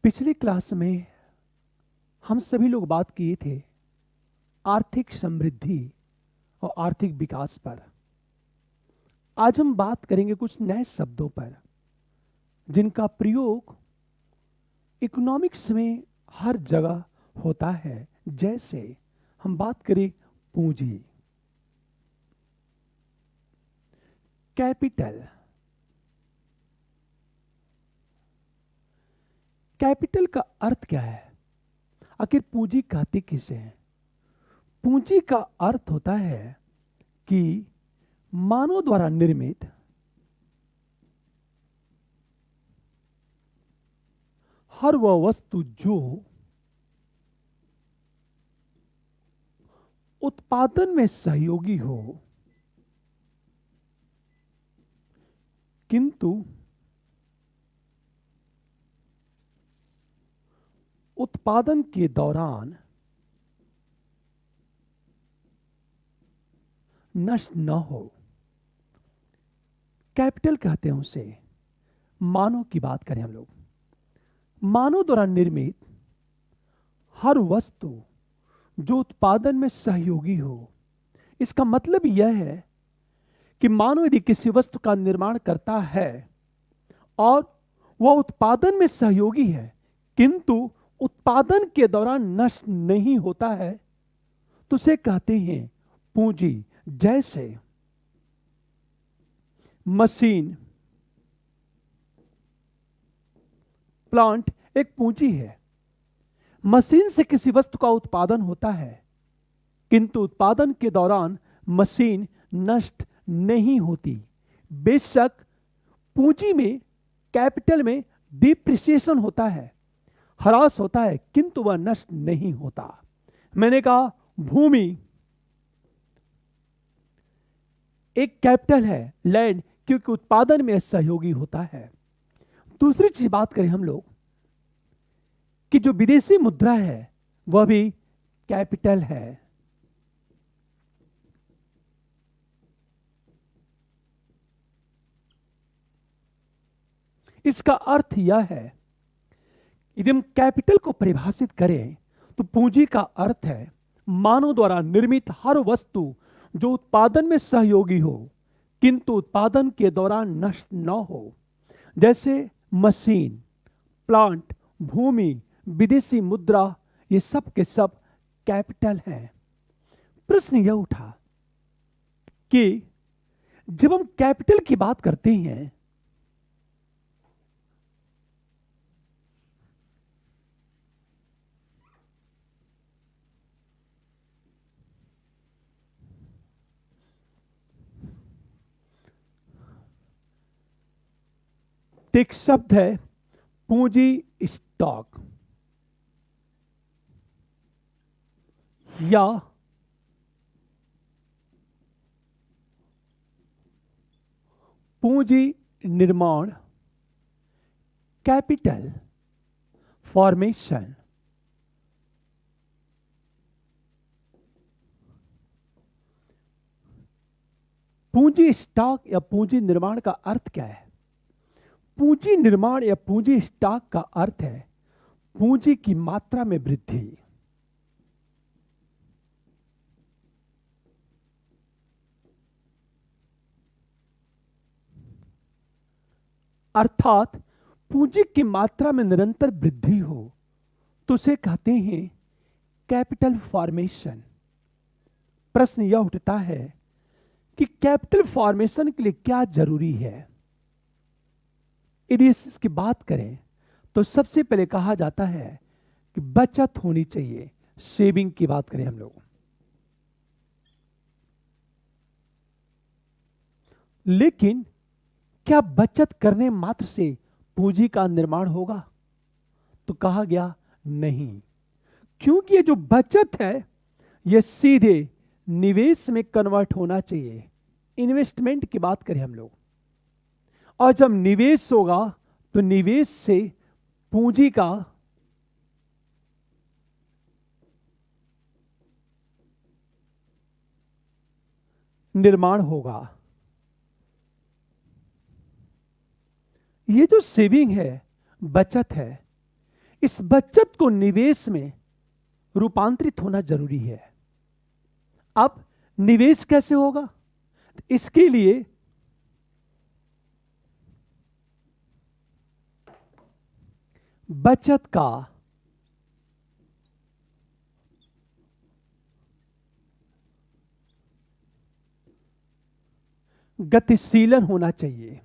पिछली क्लास में हम सभी लोग बात किए थे आर्थिक समृद्धि और आर्थिक विकास पर। आज हम बात करेंगे कुछ नए शब्दों पर जिनका प्रयोग इकोनॉमिक्स में हर जगह होता है। जैसे हम बात करें पूंजी, कैपिटल। कैपिटल का अर्थ क्या है? आखिर पूंजी कहते किसे हैं? पूंजी का अर्थ होता है कि मानव द्वारा निर्मित हर वह वस्तु जो उत्पादन में सहयोगी हो किंतु उत्पादन के दौरान नष्ट न हो। कैपिटल कहते हैं उसे। मानव की बात करें हम लोग, मानव द्वारा निर्मित हर वस्तु जो उत्पादन में सहयोगी हो। इसका मतलब यह है कि मानव यदि किसी वस्तु का निर्माण करता है और वह उत्पादन में सहयोगी है किंतु उत्पादन के दौरान नष्ट नहीं होता है तो उसे कहते हैं पूंजी। जैसे मशीन, प्लांट एक पूंजी है। मशीन से किसी वस्तु का उत्पादन होता है किंतु उत्पादन के दौरान मशीन नष्ट नहीं होती। बेशक पूंजी में, कैपिटल में डिप्रिसिएशन होता है, ह्रास होता है, किंतु वह नष्ट नहीं होता। मैंने कहा भूमि एक कैपिटल है, लैंड, क्योंकि उत्पादन में सहयोगी होता है। दूसरी चीज बात करें हम लोग कि जो विदेशी मुद्रा है वह भी कैपिटल है। इसका अर्थ यह है, यदि हम कैपिटल को परिभाषित करें तो पूंजी का अर्थ है मानव द्वारा निर्मित हर वस्तु जो उत्पादन में सहयोगी हो किंतु उत्पादन के दौरान नष्ट न हो। जैसे मशीन, प्लांट, भूमि, विदेशी मुद्रा, ये सब के सब कैपिटल हैं। प्रश्न यह उठा कि जब हम कैपिटल की बात करते हैं तो एक शब्द है पूंजी स्टॉक या पूंजी निर्माण, कैपिटल फॉर्मेशन। पूंजी स्टॉक या पूंजी निर्माण का अर्थ क्या है? पूंजी निर्माण या पूंजी स्टॉक का अर्थ है पूंजी की मात्रा में वृद्धि। अर्थात पूंजी की मात्रा में निरंतर वृद्धि हो तो उसे कहते हैं कैपिटल फॉर्मेशन। प्रश्न यह उठता है कि कैपिटल फॉर्मेशन के लिए क्या जरूरी है? यदि इसकी बात करें तो सबसे पहले कहा जाता है कि बचत होनी चाहिए। सेविंग की बात करें हम लोग, लेकिन क्या बचत करने मात्र से पूंजी का निर्माण होगा? तो कहा गया नहीं, क्योंकि ये जो बचत है यह सीधे निवेश में कन्वर्ट होना चाहिए। इन्वेस्टमेंट की बात करें हम लोग, और जब निवेश होगा तो निवेश से पूंजी का निर्माण होगा। ये जो सेविंग है, बचत है, इस बचत को निवेश में रूपांतरित होना जरूरी है। अब निवेश कैसे होगा? इसके लिए बचत का गतिशीलन होना चाहिए।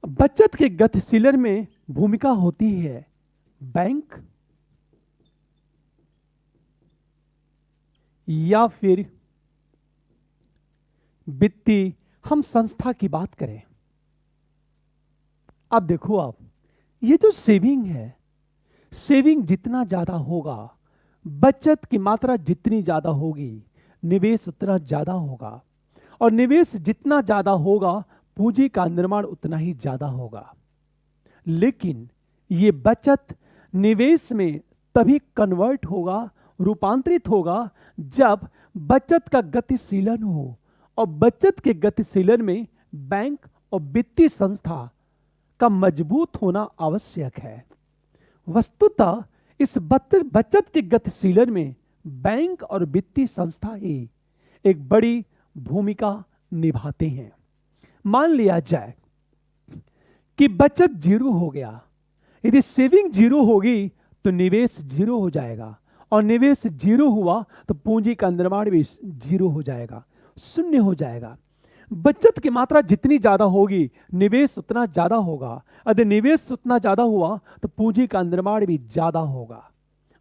बचत के गतिशीलन में भूमिका होती है बैंक या फिर वित्तीय, हम संस्था की बात करें। अब देखो, आप ये जो सेविंग है, सेविंग जितना ज्यादा होगा, बचत की मात्रा जितनी ज्यादा होगी, निवेश उतना ज्यादा होगा, और निवेश जितना ज्यादा होगा, पूंजी का निर्माण उतना ही ज्यादा होगा। लेकिन ये बचत निवेश में तभी कन्वर्ट होगा, रूपांतरित होगा, जब बचत का गतिशीलन हो, और बचत के गतिशीलन में बैंक और वित्तीय संस्था का मजबूत होना आवश्यक है। वस्तुतः इस बचत के गतिशीलन में बैंक और वित्तीय संस्था ही एक बड़ी भूमिका निभाते हैं। मान लिया जाए कि बचत जीरो हो गया, यदि सेविंग जीरो होगी तो निवेश जीरो हो जाएगा, और निवेश जीरो हुआ तो पूंजी का निर्माण भी जीरो हो जाएगा, शून्य हो जाएगा। बचत की मात्रा जितनी ज्यादा होगी, निवेश उतना ज्यादा होगा, यदि निवेश उतना ज्यादा हुआ तो पूंजी का निर्माण भी ज्यादा होगा।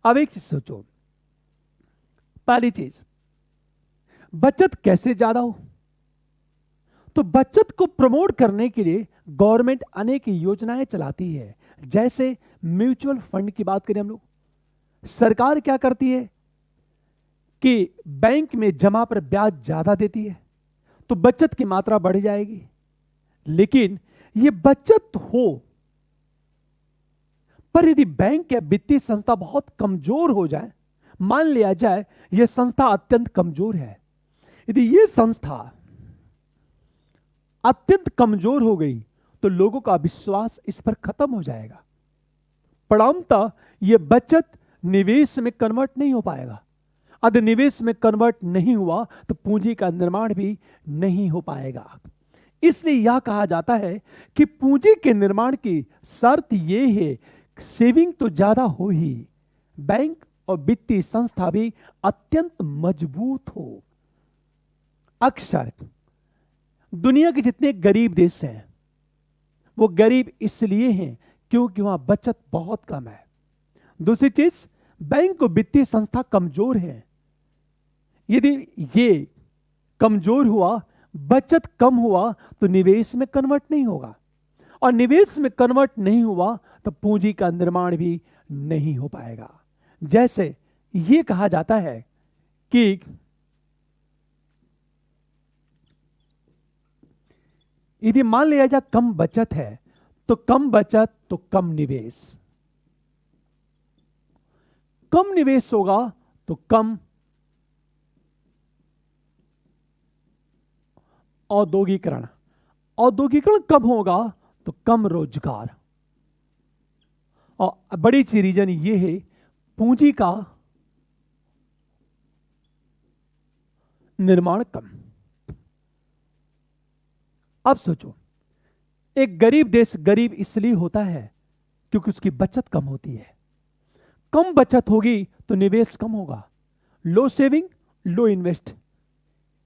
अब एक चीज सोचो, पहली चीज, बचत कैसे ज्यादा हो? तो बचत को प्रमोट करने के लिए गवर्नमेंट अनेक योजनाएं चलाती है। जैसे म्यूचुअल फंड की बात करें हम लोग, सरकार क्या करती है कि बैंक में जमा पर ब्याज ज्यादा देती है, तो बचत की मात्रा बढ़ जाएगी। लेकिन यह बचत हो, पर यदि बैंक या वित्तीय संस्था बहुत कमजोर हो जाए, मान लिया जाए यह संस्था अत्यंत कमजोर है, यदि यह संस्था अत्यंत कमजोर हो गई तो लोगों का विश्वास इस पर खत्म हो जाएगा। परिणामतः यह बचत निवेश में कन्वर्ट नहीं हो पाएगा। यदि निवेश में कन्वर्ट नहीं हुआ तो पूंजी का निर्माण भी नहीं हो पाएगा। इसलिए यह कहा जाता है कि पूंजी के निर्माण की शर्त यह है, सेविंग तो ज्यादा हो ही, बैंक और वित्तीय संस्था भी अत्यंत मजबूत हो। अक्सर दुनिया के जितने गरीब देश हैं, वो गरीब इसलिए हैं क्योंकि वहां बचत बहुत कम है। दूसरी चीज, बैंक और वित्तीय संस्था कमजोर है। यदि ये कमजोर हुआ, बचत कम हुआ, तो निवेश में कन्वर्ट नहीं होगा, और निवेश में कन्वर्ट नहीं हुआ तो पूंजी का निर्माण भी नहीं हो पाएगा। जैसे ये कहा जाता है कि यदि मान लिया जाए कम बचत है, तो कम बचत तो कम निवेश, कम निवेश होगा तो कम औद्योगिकरण, औद्योगिकरण कम होगा तो कम रोजगार, और बड़ी सी रीजन ये है पूंजी का निर्माण कम। अब सोचो, एक गरीब देश गरीब इसलिए होता है क्योंकि उसकी बचत कम होती है। कम बचत होगी तो निवेश कम होगा, लो सेविंग लो इन्वेस्ट।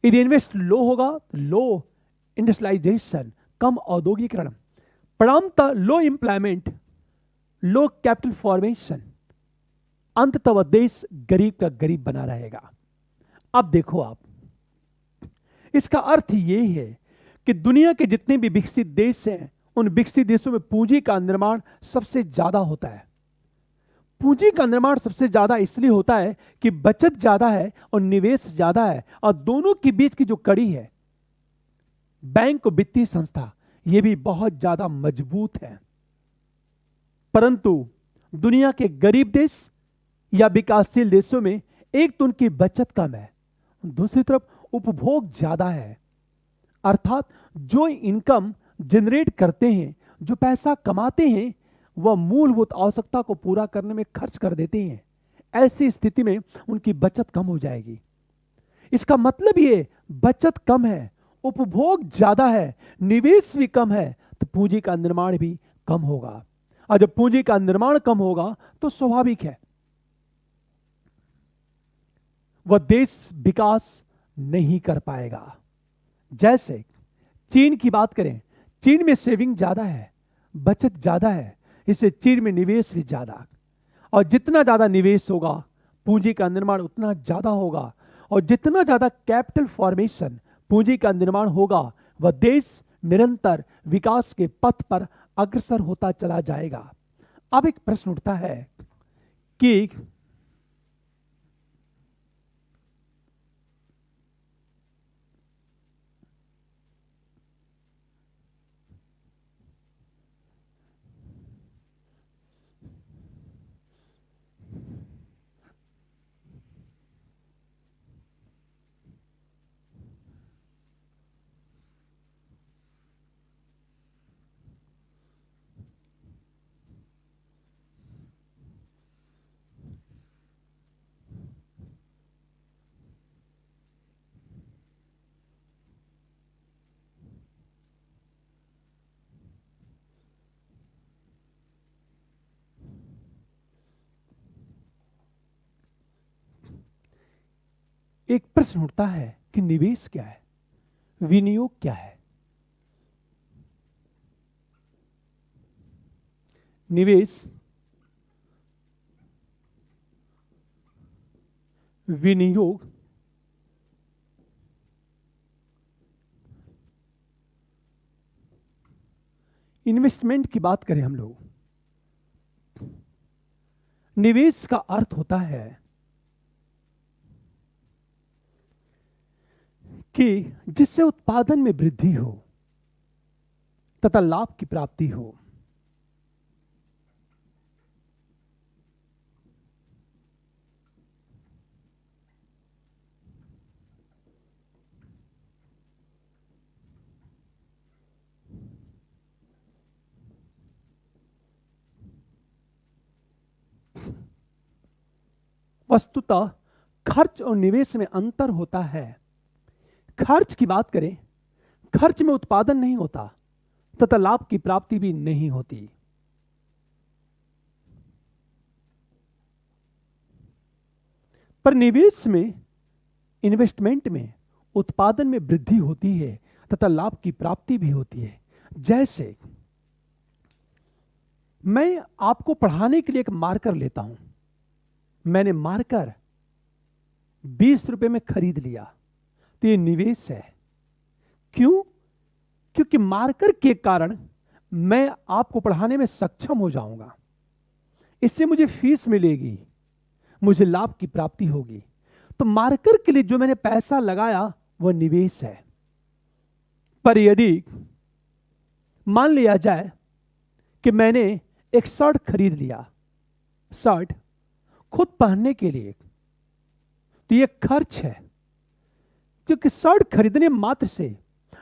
यदि इन्वेस्ट लो होगा तो लो इंडस्ट्रियलाइजेशन, कम औद्योगिकरण, परिणामतः लो एम्प्लॉयमेंट, लो कैपिटल फॉर्मेशन, अंततः वह देश गरीब का गरीब बना रहेगा। अब देखो आप, इसका अर्थ यह है कि दुनिया के जितने भी विकसित देश हैं, उन विकसित देशों में पूंजी का निर्माण सबसे ज्यादा होता है। पूंजी का निर्माण सबसे ज्यादा इसलिए होता है कि बचत ज्यादा है और निवेश ज्यादा है, और दोनों के बीच की जो कड़ी है, बैंक और वित्तीय संस्था, यह भी बहुत ज्यादा मजबूत है। परंतु दुनिया के गरीब देश या विकासशील देशों में एक तो उनकी बचत कम है, दूसरी तरफ उपभोग ज्यादा है। अर्थात जो इनकम जनरेट करते हैं, जो पैसा कमाते हैं, वह मूलभूत आवश्यकता को पूरा करने में खर्च कर देते हैं, ऐसी स्थिति में उनकी बचत कम हो जाएगी। इसका मतलब ये बचत कम है, उपभोग ज्यादा है, निवेश भी कम है, तो पूंजी का निर्माण भी कम होगा। और जब पूंजी का निर्माण कम होगा तो स्वाभाविक है वह देश विकास नहीं कर पाएगा। जैसे चीन की बात करें, चीन में सेविंग ज्यादा है, बचत ज्यादा है, इससे चीन में निवेश भी ज्यादा, और जितना ज्यादा निवेश होगा पूंजी का निर्माण उतना ज्यादा होगा, और जितना ज्यादा कैपिटल फॉर्मेशन पूंजी का निर्माण होगा वह देश निरंतर विकास के पथ पर अग्रसर होता चला जाएगा। अब एक प्रश्न उठता है कि एक प्रश्न उठता है कि निवेश क्या है, विनियोग क्या है। निवेश, विनियोग इन्वेस्टमेंट की बात करें हम लोग, निवेश का अर्थ होता है कि जिससे उत्पादन में वृद्धि हो तथा लाभ की प्राप्ति हो। वस्तुतः खर्च और निवेश में अंतर होता है। खर्च की बात करें, खर्च में उत्पादन नहीं होता तथा लाभ की प्राप्ति भी नहीं होती। पर निवेश में, इन्वेस्टमेंट में उत्पादन में वृद्धि होती है तथा लाभ की प्राप्ति भी होती है। जैसे मैं आपको पढ़ाने के लिए एक मार्कर लेता हूं, मैंने मार्कर 20 रुपए में खरीद लिया तो ये निवेश है। क्यों? क्योंकि मार्कर के कारण मैं आपको पढ़ाने में सक्षम हो जाऊंगा, इससे मुझे फीस मिलेगी, मुझे लाभ की प्राप्ति होगी। तो मार्कर के लिए जो मैंने पैसा लगाया वह निवेश है। पर यदि मान लिया जाए कि मैंने एक शर्ट खरीद लिया, शर्ट खुद पहनने के लिए, तो यह खर्च है, क्योंकि शर्ट खरीदने मात्र से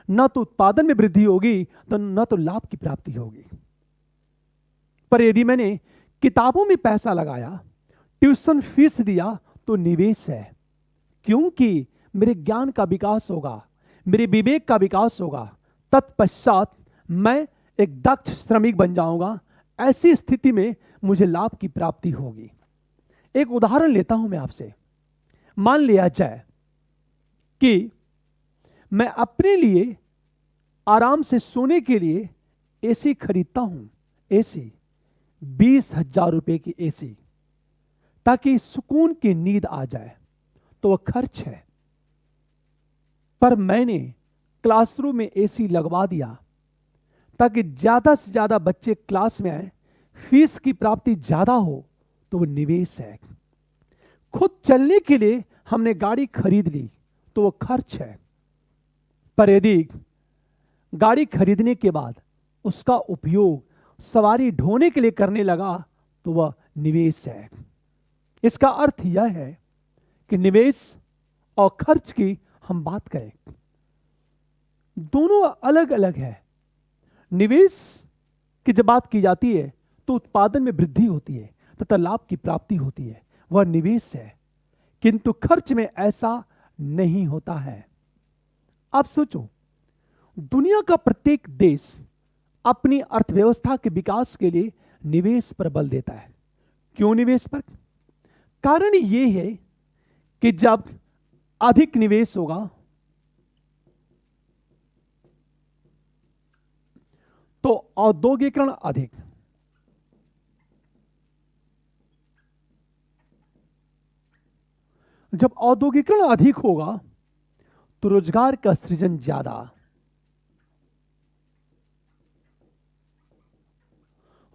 न तो उत्पादन में वृद्धि होगी तो न तो लाभ की प्राप्ति होगी। पर यदि मैंने किताबों में पैसा लगाया, ट्यूशन फीस दिया, तो निवेश है, क्योंकि मेरे ज्ञान का विकास होगा, मेरे विवेक का विकास होगा, तत्पश्चात मैं एक दक्ष श्रमिक बन जाऊंगा। ऐसी स्थिति में मुझे लाभ की प्राप्ति होगी। एक उदाहरण लेता हूं मैं आपसे। मान लिया जाए कि मैं अपने लिए आराम से सोने के लिए एसी खरीदता हूं, एसी 20,000 रुपए की एसी, ताकि सुकून की नींद आ जाए, तो वह खर्च है। पर मैंने क्लासरूम में एसी लगवा दिया ताकि ज्यादा से ज्यादा बच्चे क्लास में आए, फीस की प्राप्ति ज्यादा हो, तो वह निवेश है। खुद चलने के लिए हमने गाड़ी खरीद ली तो वह खर्च है। पर यदि गाड़ी खरीदने के बाद उसका उपयोग सवारी ढोने के लिए करने लगा तो वह निवेश है। इसका अर्थ यह है कि निवेश और खर्च की हम बात करें, दोनों अलग अलग है। निवेश की जब बात की जाती है तो उत्पादन में वृद्धि होती है तथा लाभ की प्राप्ति होती है, वह निवेश है। किंतु खर्च में ऐसा नहीं होता है। आप सोचो, दुनिया का प्रत्येक देश अपनी अर्थव्यवस्था के विकास के लिए निवेश पर बल देता है। क्यों निवेश पर? कारण यह है कि जब अधिक निवेश होगा तो औद्योगिकरण अधिक, जब औद्योगिकरण अधिक होगा तो रोजगार का सृजन ज्यादा,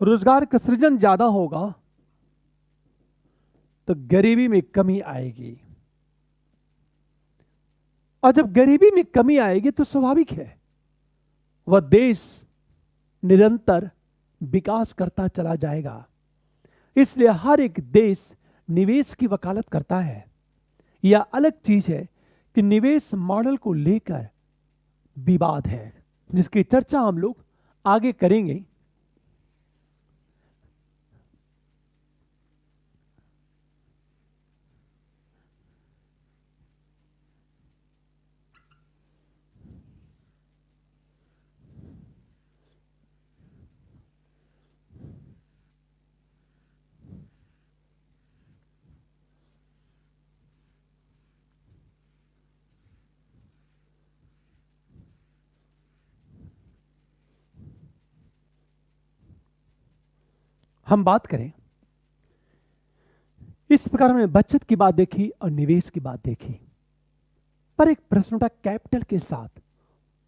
रोजगार का सृजन ज्यादा होगा तो गरीबी में कमी आएगी, और जब गरीबी में कमी आएगी तो स्वाभाविक है वह देश निरंतर विकास करता चला जाएगा। इसलिए हर एक देश निवेश की वकालत करता है। यह अलग चीज है कि निवेश मॉडल को लेकर विवाद है, जिसकी चर्चा हम लोग आगे करेंगे। हम बात करें, इस प्रकार हमने बचत की बात देखी और निवेश की बात देखी, पर एक प्रश्न उठा कैपिटल के साथ,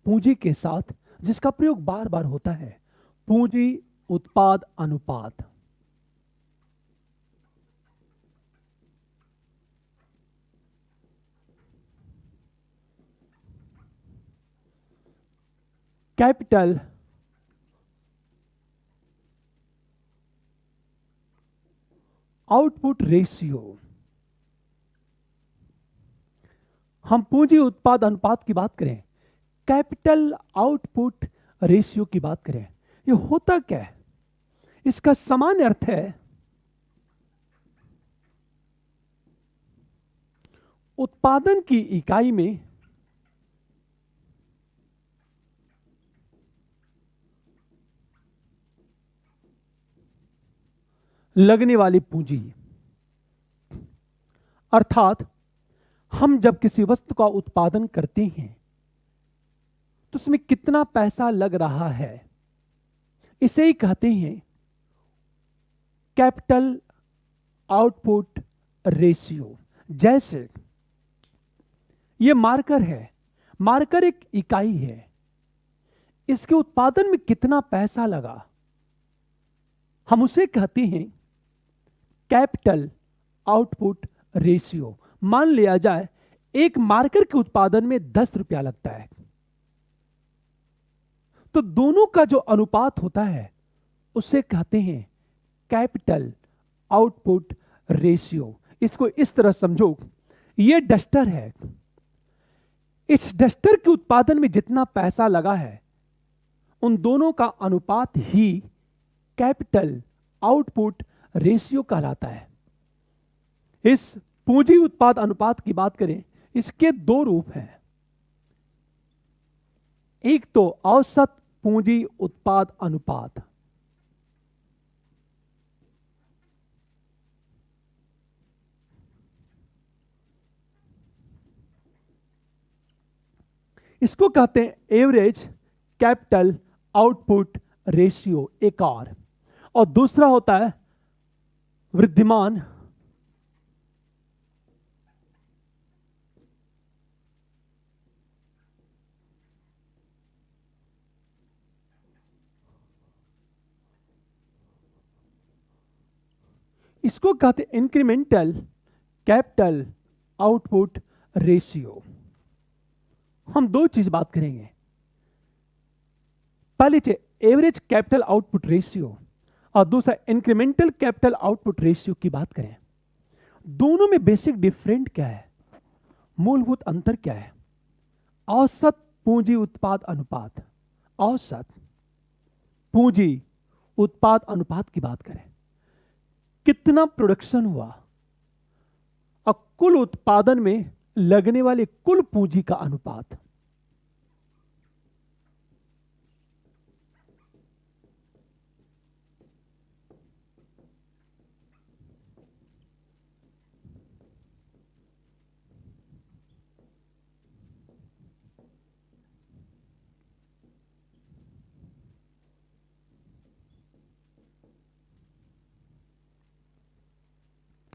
पूंजी के साथ, जिसका प्रयोग बार बार होता है, पूंजी उत्पाद अनुपात। Capital output ratio. हम पूंजी उत्पाद अनुपात की बात करें, कैपिटल आउटपुट रेशियो की बात करें, ये होता क्या है? इसका सामान्य अर्थ है उत्पादन की इकाई में लगने वाली पूंजी। अर्थात हम जब किसी वस्तु का उत्पादन करते हैं तो उसमें कितना पैसा लग रहा है, इसे ही कहते हैं कैपिटल आउटपुट रेशियो। जैसे ये मार्कर है, मार्कर एक इकाई है, इसके उत्पादन में कितना पैसा लगा, हम उसे कहते हैं कैपिटल आउटपुट रेशियो। मान लिया जाए एक मार्कर के उत्पादन में 10 रुपया लगता है, तो दोनों का जो अनुपात होता है उसे कहते हैं कैपिटल आउटपुट रेशियो। इसको इस तरह समझो, यह डस्टर है, इस डस्टर के उत्पादन में जितना पैसा लगा है उन दोनों का अनुपात ही कैपिटल आउटपुट रेशियो कहलाता है। इस पूंजी उत्पाद अनुपात की बात करें, इसके दो रूप हैं। एक तो औसत पूंजी उत्पाद अनुपात, इसको कहते हैं एवरेज कैपिटल आउटपुट रेशियो, एक और दूसरा होता है वृद्धिमान इसको कहते हैं इंक्रीमेंटल कैपिटल आउटपुट रेशियो। हम दो चीज बात करेंगे, पहले एवरेज कैपिटल आउटपुट रेशियो और दूसरा इंक्रीमेंटल कैपिटल आउटपुट रेशियो की बात करें। दोनों में बेसिक डिफरेंट क्या है, मूलभूत अंतर क्या है? औसत पूंजी उत्पाद अनुपात, औसत पूंजी उत्पाद अनुपात की बात करें, कितना प्रोडक्शन हुआ और कुल उत्पादन में लगने वाली कुल पूंजी का अनुपात।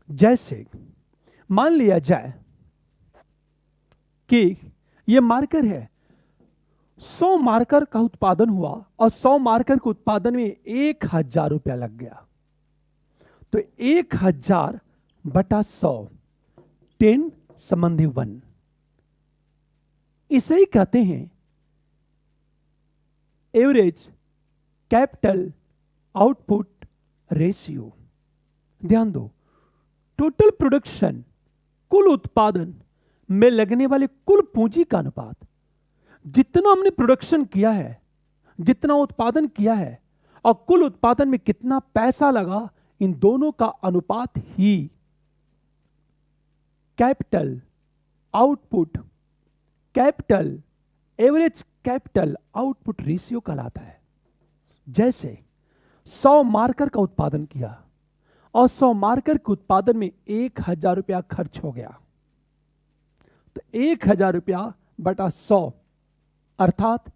जैसे मान लिया जाए कि यह मार्कर है, 100 मार्कर का उत्पादन हुआ और 100 मार्कर के उत्पादन में 1000 रुपया लग गया। तो 1000 बटा 100, 10 संबंधी 1, इसे ही कहते हैं एवरेज कैपिटल आउटपुट रेशियो। ध्यान दो, टोटल प्रोडक्शन, कुल उत्पादन में लगने वाले कुल पूंजी का अनुपात, जितना हमने प्रोडक्शन किया है, जितना उत्पादन किया है और कुल उत्पादन में कितना पैसा लगा, इन दोनों का अनुपात ही capital output, capital average capital output ratio कहलाता है। जैसे 100 मार्कर का उत्पादन किया और 100 मार्कर के उत्पादन में 1000 रुपया खर्च हो गया, तो 1000 रुपया बटा 100 अर्थात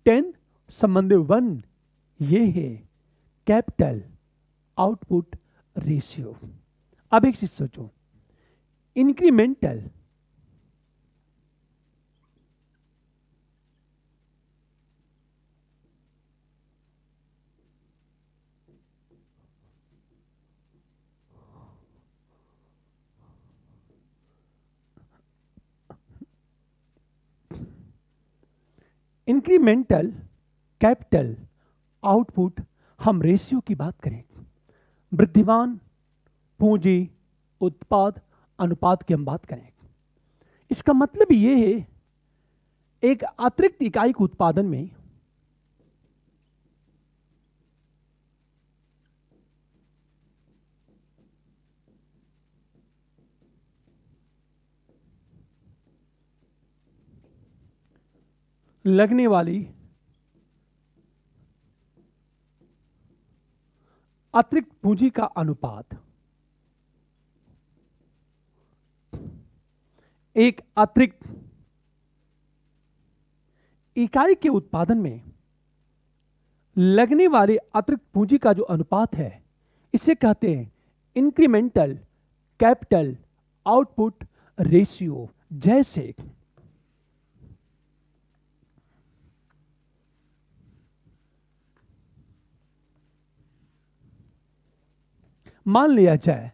10 संबंधी 1, ये है कैपिटल आउटपुट रेशियो। अब एक चीज सोचो, इंक्रीमेंटल इंक्रीमेंटल कैपिटल आउटपुट, हम रेशियो की बात करें, वृद्धिमान पूंजी उत्पाद अनुपात की हम बात करें, इसका मतलब यह है एक अतिरिक्त इकाई के उत्पादन में लगने वाली अतिरिक्त पूंजी का अनुपात एक अतिरिक्त इकाई के उत्पादन में लगने वाली अतिरिक्त पूंजी का जो अनुपात है, इसे कहते हैं इंक्रीमेंटल कैपिटल आउटपुट रेशियो। जैसे मान लिया जाए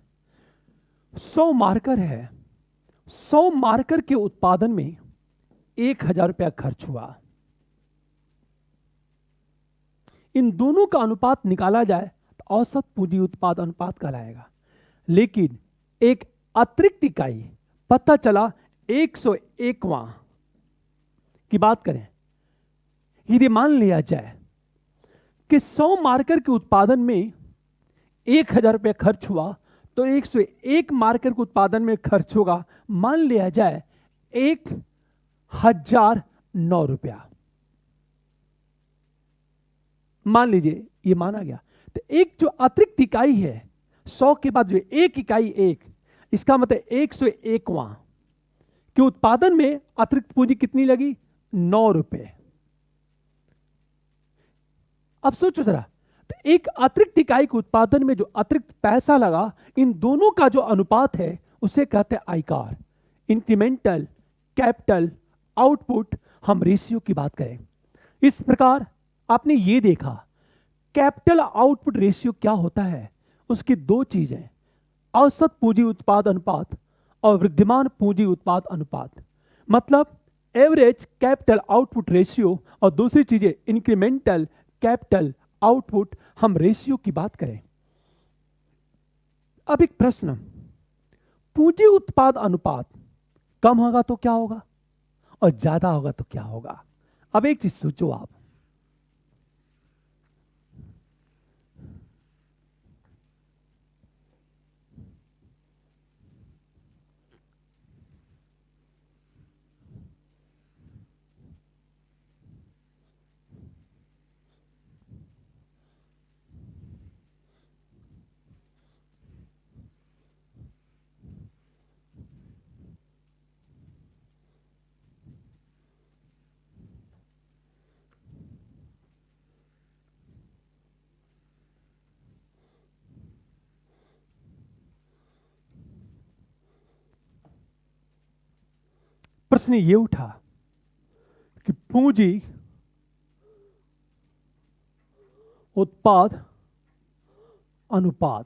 100 मार्कर है, 100 मार्कर के उत्पादन में 1000 रुपया खर्च हुआ। इन दोनों का अनुपात निकाला जाए तो औसत पूंजी उत्पाद अनुपात कहलाएगा। लेकिन एक अतिरिक्त इकाई, पता चला 101वां की बात करें, यदि मान लिया जाए कि 100 मार्कर के उत्पादन में 1000 रुपया खर्च हुआ, तो 101 मार्कर के उत्पादन में खर्च होगा, मान लिया जाए 1009 रुपया। मान लीजिए ये माना गया, तो एक जो अतिरिक्त इकाई है 100 के बाद जो एक इकाई, एक, इसका मतलब 101वां के उत्पादन में अतिरिक्त पूंजी कितनी लगी? 9 रुपए। अब सोचो जरा, तो एक अतिरिक्त इकाई के उत्पादन में जो अतिरिक्त पैसा लगा, इन दोनों का जो अनुपात है उसे कहते हैं आयकार, इंक्रीमेंटल कैपिटल आउटपुट। हम रेशियो की बात करें, इस प्रकार आपने ये देखा कैपिटल आउटपुट रेशियो क्या होता है। उसकी दो चीजें, औसत पूंजी उत्पाद अनुपात और वृद्धिमान पूंजी उत्पाद अनुपात, मतलब एवरेज कैपिटल आउटपुट रेशियो, और दूसरी चीजें इंक्रीमेंटल कैपिटल आउटपुट। हम रेशियो की बात करें। अब एक प्रश्न, पूंजी उत्पाद अनुपात कम होगा तो क्या होगा और ज्यादा होगा तो क्या होगा? अब एक चीज सोचो आप, प्रश्न ये उठा कि पूंजी उत्पाद अनुपात,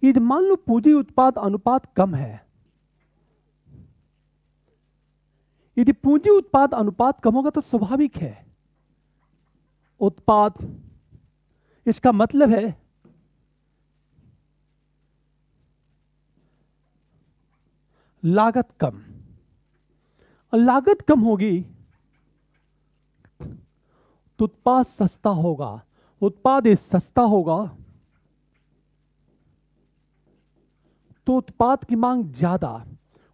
यदि मान लो पूंजी उत्पाद अनुपात कम है, यदि पूंजी उत्पाद अनुपात कम होगा तो स्वाभाविक है उत्पाद, इसका मतलब है लागत कम, और लागत कम होगी तो उत्पाद सस्ता होगा, उत्पाद यदि सस्ता होगा तो उत्पाद की मांग ज्यादा,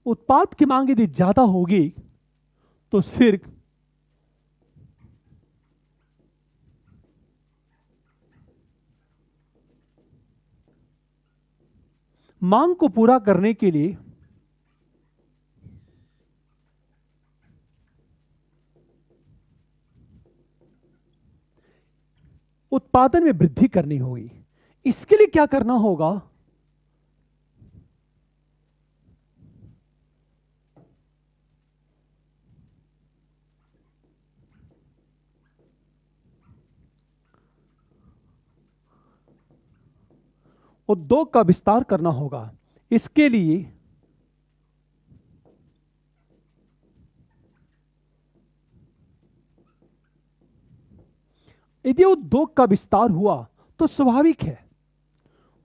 उत्पाद की मांग यदि ज्यादा होगी तो फिर मांग को पूरा करने के लिए उत्पादन में वृद्धि करनी होगी। इसके लिए क्या करना होगा, उद्योग का विस्तार करना होगा। इसके लिए यदि उद्योग का विस्तार हुआ तो स्वाभाविक है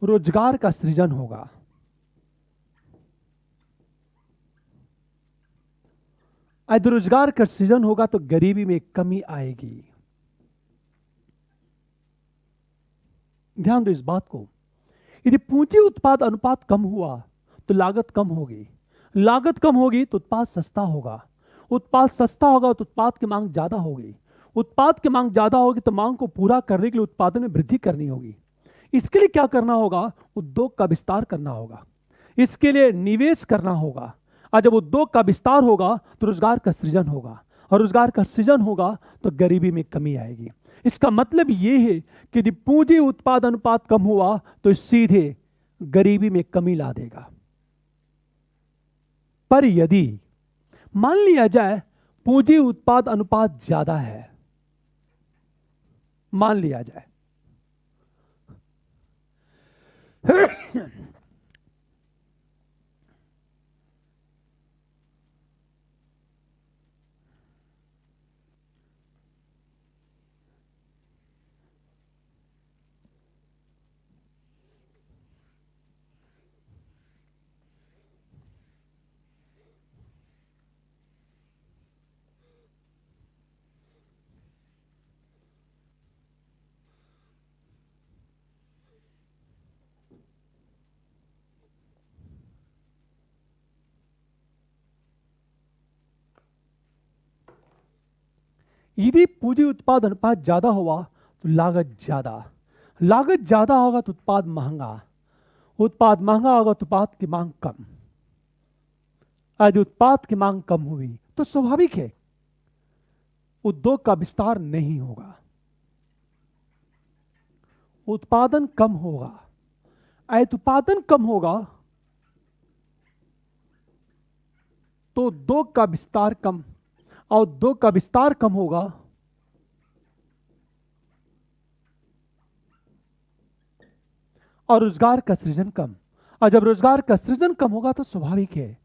रोजगार का सृजन होगा। यदि रोजगार का सृजन होगा तो गरीबी में कमी आएगी। ध्यान दो इस बात को, यदि पूंजी उत्पाद अनुपात कम हुआ तो लागत कम होगी, लागत कम होगी तो उत्पाद सस्ता होगा, उत्पाद सस्ता होगा तो उत्पाद की मांग ज्यादा होगी, उत्पाद की मांग ज्यादा होगी तो मांग को पूरा करने के लिए उत्पादन में वृद्धि करनी होगी। इसके लिए क्या करना होगा, उद्योग का विस्तार करना होगा, इसके लिए निवेश करना होगा, और जब उद्योग का विस्तार होगा तो रोजगार का सृजन होगा, और रोजगार का सृजन होगा तो गरीबी में कमी आएगी। इसका मतलब यह है कि यदि पूंजी उत्पाद अनुपात कम हुआ तो सीधे गरीबी में कमी ला देगा। पर यदि मान लिया जाए पूंजी उत्पाद अनुपात ज्यादा है, मान लिया जाए यदि पूंजी उत्पाद अनुपात ज्यादा हुआ तो लागत ज्यादा, लागत ज्यादा होगा तो उत्पाद महंगा, उत्पाद महंगा होगा तो उत्पाद की मांग कम। यदि उत्पाद की मांग कम हुई तो स्वाभाविक है उद्योग का विस्तार नहीं होगा, उत्पादन कम होगा। यदि उत्पादन कम होगा तो उद्योग का विस्तार कम, और उद्योग का विस्तार कम होगा और रोजगार का सृजन कम, और जब रोजगार का सृजन कम होगा तो स्वाभाविक है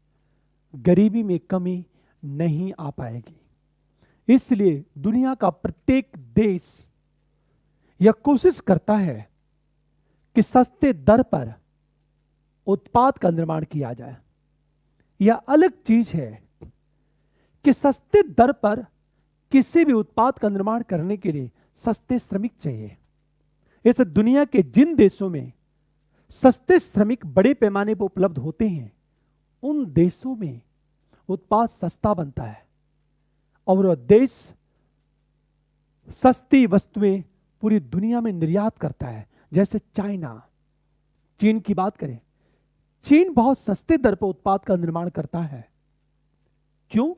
गरीबी में कमी नहीं आ पाएगी। इसलिए दुनिया का प्रत्येक देश यह कोशिश करता है कि सस्ते दर पर उत्पाद का निर्माण किया जाए। यह अलग चीज है कि सस्ते दर पर किसी भी उत्पाद का निर्माण करने के लिए सस्ते श्रमिक चाहिए। इस दुनिया के जिन देशों में सस्ते श्रमिक बड़े पैमाने पर उपलब्ध होते हैं उन देशों में उत्पाद सस्ता बनता है, और वह देश सस्ती वस्तुएं पूरी दुनिया में निर्यात करता है। जैसे चाइना, चीन की बात करें, चीन बहुत सस्ते दर पर उत्पाद का निर्माण करता है। क्यों?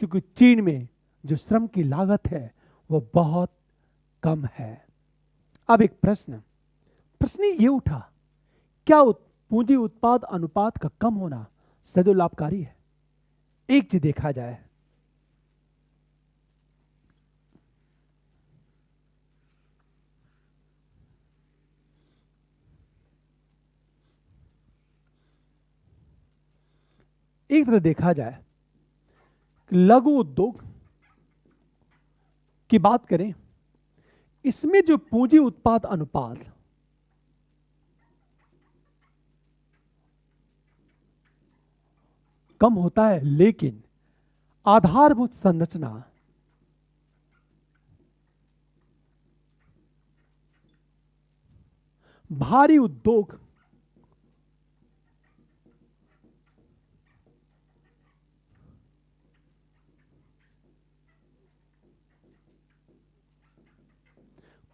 क्योंकि चीन में जो श्रम की लागत है वह बहुत कम है। अब एक प्रश्न ये उठा, क्या पूंजी उत्पाद अनुपात का कम होना सदैव लाभकारी है। एक चीज देखा जाए, एक तरह देखा जाए, लघु उद्योग की बात करें, इसमें जो पूंजी उत्पाद अनुपात कम होता है, लेकिन आधारभूत संरचना भारी उद्योग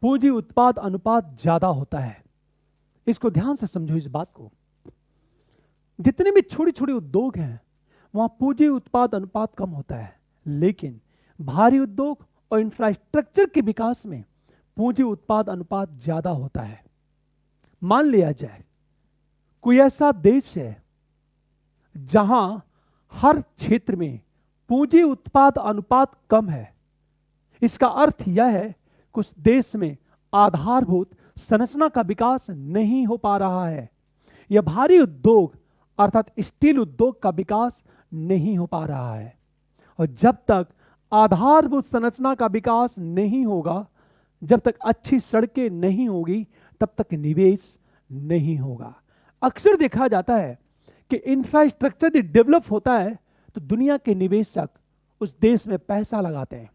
पूंजी उत्पाद अनुपात ज्यादा होता है। इसको ध्यान से समझो इस बात को। जितने भी छोटे छोटे उद्योग हैं वहां पूंजी उत्पाद अनुपात कम होता है, लेकिन भारी उद्योग और इंफ्रास्ट्रक्चर के विकास में पूंजी उत्पाद अनुपात ज्यादा होता है। मान लिया जाए कोई ऐसा देश है जहां हर क्षेत्र में पूंजी उत्पाद अनुपात कम है। इसका अर्थ यह है कि उस देश में आधारभूत संरचना का विकास नहीं हो पा रहा है, यह भारी उद्योग अर्थात स्टील उद्योग का विकास नहीं हो पा रहा है। और जब तक आधारभूत संरचना का विकास नहीं होगा, जब तक अच्छी सड़कें नहीं होगी, तब तक निवेश नहीं होगा। अक्सर देखा जाता है कि इंफ्रास्ट्रक्चर यदि डेवलप होता है तो दुनिया के निवेशक उस देश में पैसा लगाते हैं।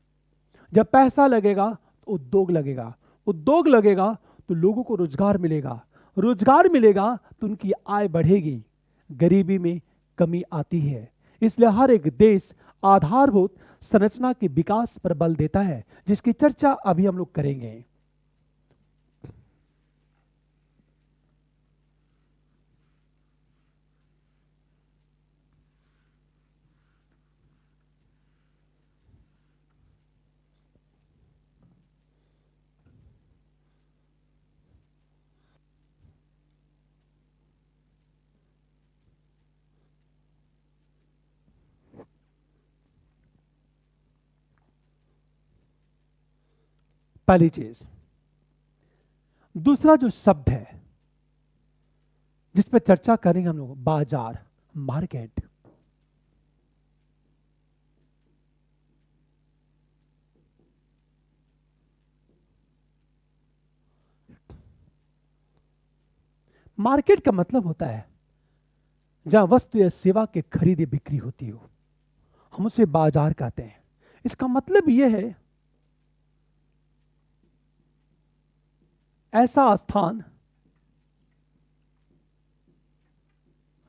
जब पैसा लगेगा तो उद्योग लगेगा, उद्योग लगेगा तो लोगों को रोजगार मिलेगा, रोजगार मिलेगा तो उनकी आय बढ़ेगी, गरीबी में कमी आती है। इसलिए हर एक देश आधारभूत संरचना के विकास पर बल देता है, जिसकी चर्चा अभी हम लोग करेंगे। पहली चीज। दूसरा जो शब्द है जिस पर चर्चा करेंगे हम लोग, बाजार, मार्केट। मार्केट का मतलब होता है जहां वस्तु या सेवा की खरीदी बिक्री होती हो, हम उसे बाजार कहते हैं। इसका मतलब यह है ऐसा स्थान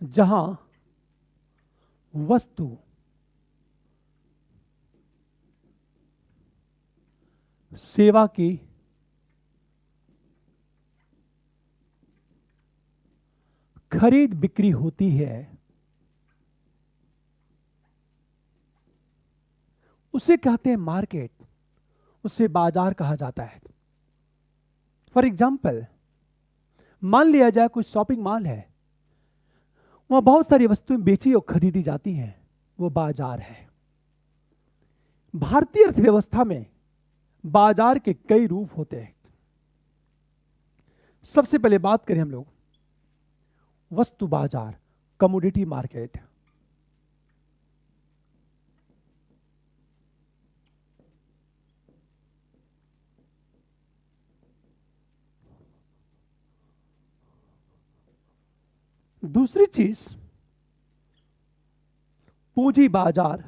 जहां वस्तु, सेवा की खरीद बिक्री होती है, उसे कहते हैं मार्केट, उसे बाजार कहा जाता है। फॉर एग्जाम्पल, मान लिया जाए कोई शॉपिंग मॉल है, वहां बहुत सारी वस्तुएं बेची और खरीदी जाती हैं, वो बाजार है। भारतीय अर्थव्यवस्था में बाजार के कई रूप होते हैं। सबसे पहले बात करें हम लोग वस्तु बाजार, कमोडिटी मार्केट। दूसरी चीज पूंजी बाजार,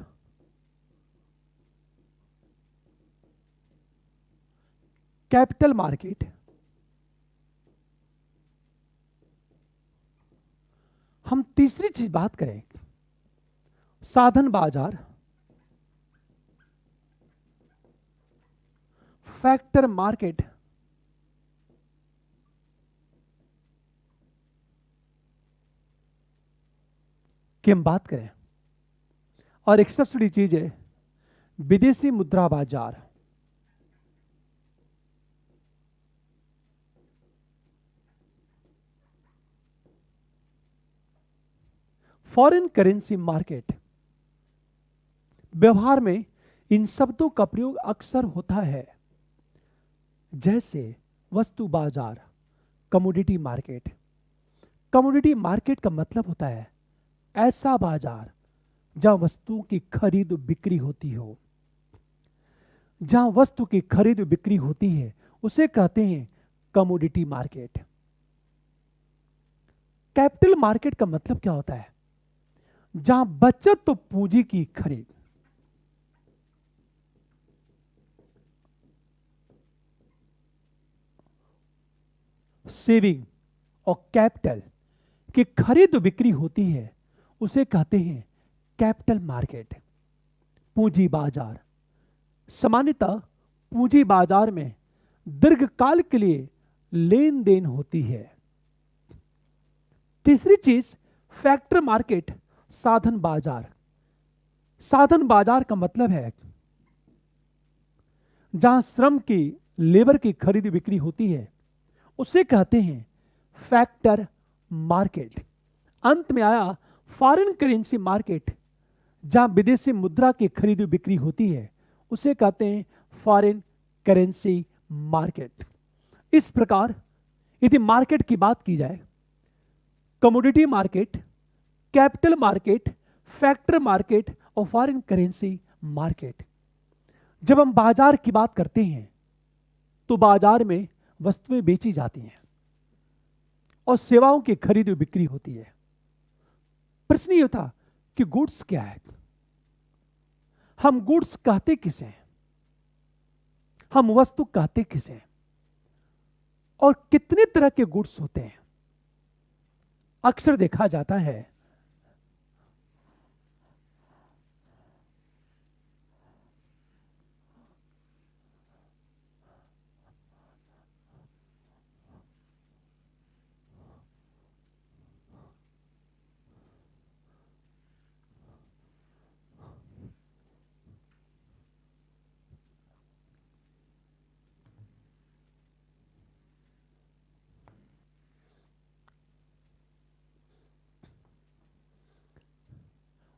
कैपिटल मार्केट। हम तीसरी चीज बात करें साधन बाजार, फैक्टर मार्केट। की हम बात करें, और एक सबसे बड़ी चीज है विदेशी मुद्रा बाजार। Foreign currency market. व्यवहार में इन शब्दों का प्रयोग अक्सर होता है, जैसे वस्तु बाजार, कमोडिटी मार्केट। कमोडिटी मार्केट का मतलब होता है ऐसा बाजार जहां वस्तुओं की खरीद बिक्री होती हो। जहां वस्तु की खरीद बिक्री होती है उसे कहते हैं कमोडिटी मार्केट। कैपिटल मार्केट का मतलब क्या होता है? जहां बचत तो पूंजी की खरीद, सेविंग और कैपिटल की खरीद बिक्री होती है उसे कहते हैं कैपिटल मार्केट, पूंजी बाजार। सामान्यतः पूंजी बाजार में दीर्घकाल के लिए लेन देन होती है। तीसरी चीज फैक्टर मार्केट, साधन बाजार। साधन बाजार का मतलब है जहां श्रम की, लेबर की खरीद बिक्री होती है उसे कहते हैं फैक्टर मार्केट। अंत में आया फॉरेन करेंसी मार्केट, जहां विदेशी मुद्रा की खरीद बिक्री होती है उसे कहते हैं फॉरेन करेंसी मार्केट। इस प्रकार यदि मार्केट की बात की जाए, commodity market, capital market, factor market और फॉरेन करेंसी मार्केट। जब हम बाजार की बात करते हैं तो बाजार में वस्तुएं बेची जाती हैं और सेवाओं की खरीद बिक्री होती है। प्रश्न ये था कि गुड्स क्या है? हम गुड्स कहते किसे हैं? हम वस्तु कहते किसे हैं? और कितने तरह के गुड्स होते हैं? अक्सर देखा जाता है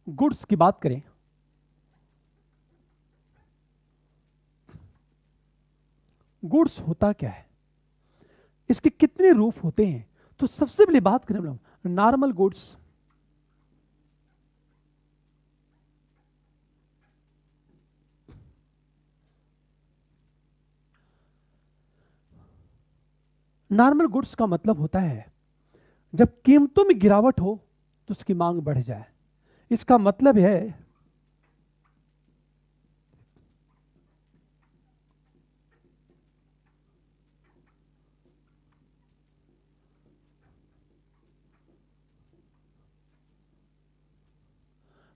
गुड्स की बात करें, गुड्स होता क्या है, इसके कितने रूप होते हैं? तो सबसे पहले बात करें हम लोग नॉर्मल गुड्स। नॉर्मल गुड्स का मतलब होता है जब कीमतों में गिरावट हो तो उसकी मांग बढ़ जाए। इसका मतलब है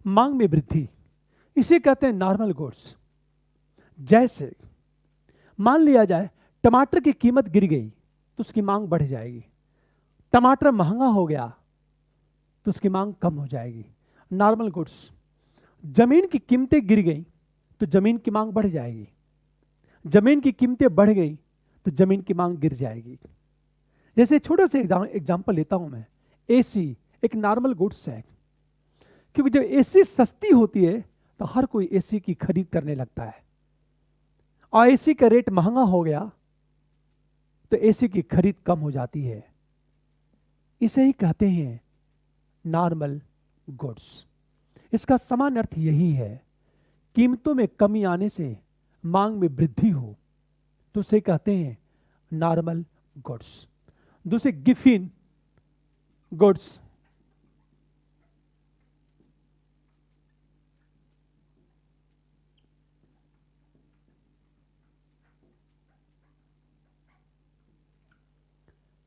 मांग में वृद्धि। इसे कहते हैं नॉर्मल गुड्स। जैसे मान लिया जाए टमाटर की कीमत गिर गई तो उसकी मांग बढ़ जाएगी। टमाटर महंगा हो गया तो उसकी मांग कम हो जाएगी। Normal goods. जमीन की कीमतें गिर गई तो जमीन की मांग बढ़ जाएगी। जमीन की कीमतें बढ़ गई तो जमीन की मांग गिर जाएगी। जैसे छोटा सा एग्जांपल लेता हूं मैं, एसी एक नॉर्मल गुड्स है, क्योंकि जब एसी सस्ती होती है तो हर कोई एसी की खरीद करने लगता है, और एसी का रेट महंगा हो गया तो एसी की खरीद कम हो जाती है। इसे ही कहते हैं नॉर्मल गुड्स। इसका सामान्य अर्थ यही है, कीमतों में कमी आने से मांग में वृद्धि हो तो उसे कहते हैं नॉर्मल गुड्स। दूसरे गिफिन गुड्स।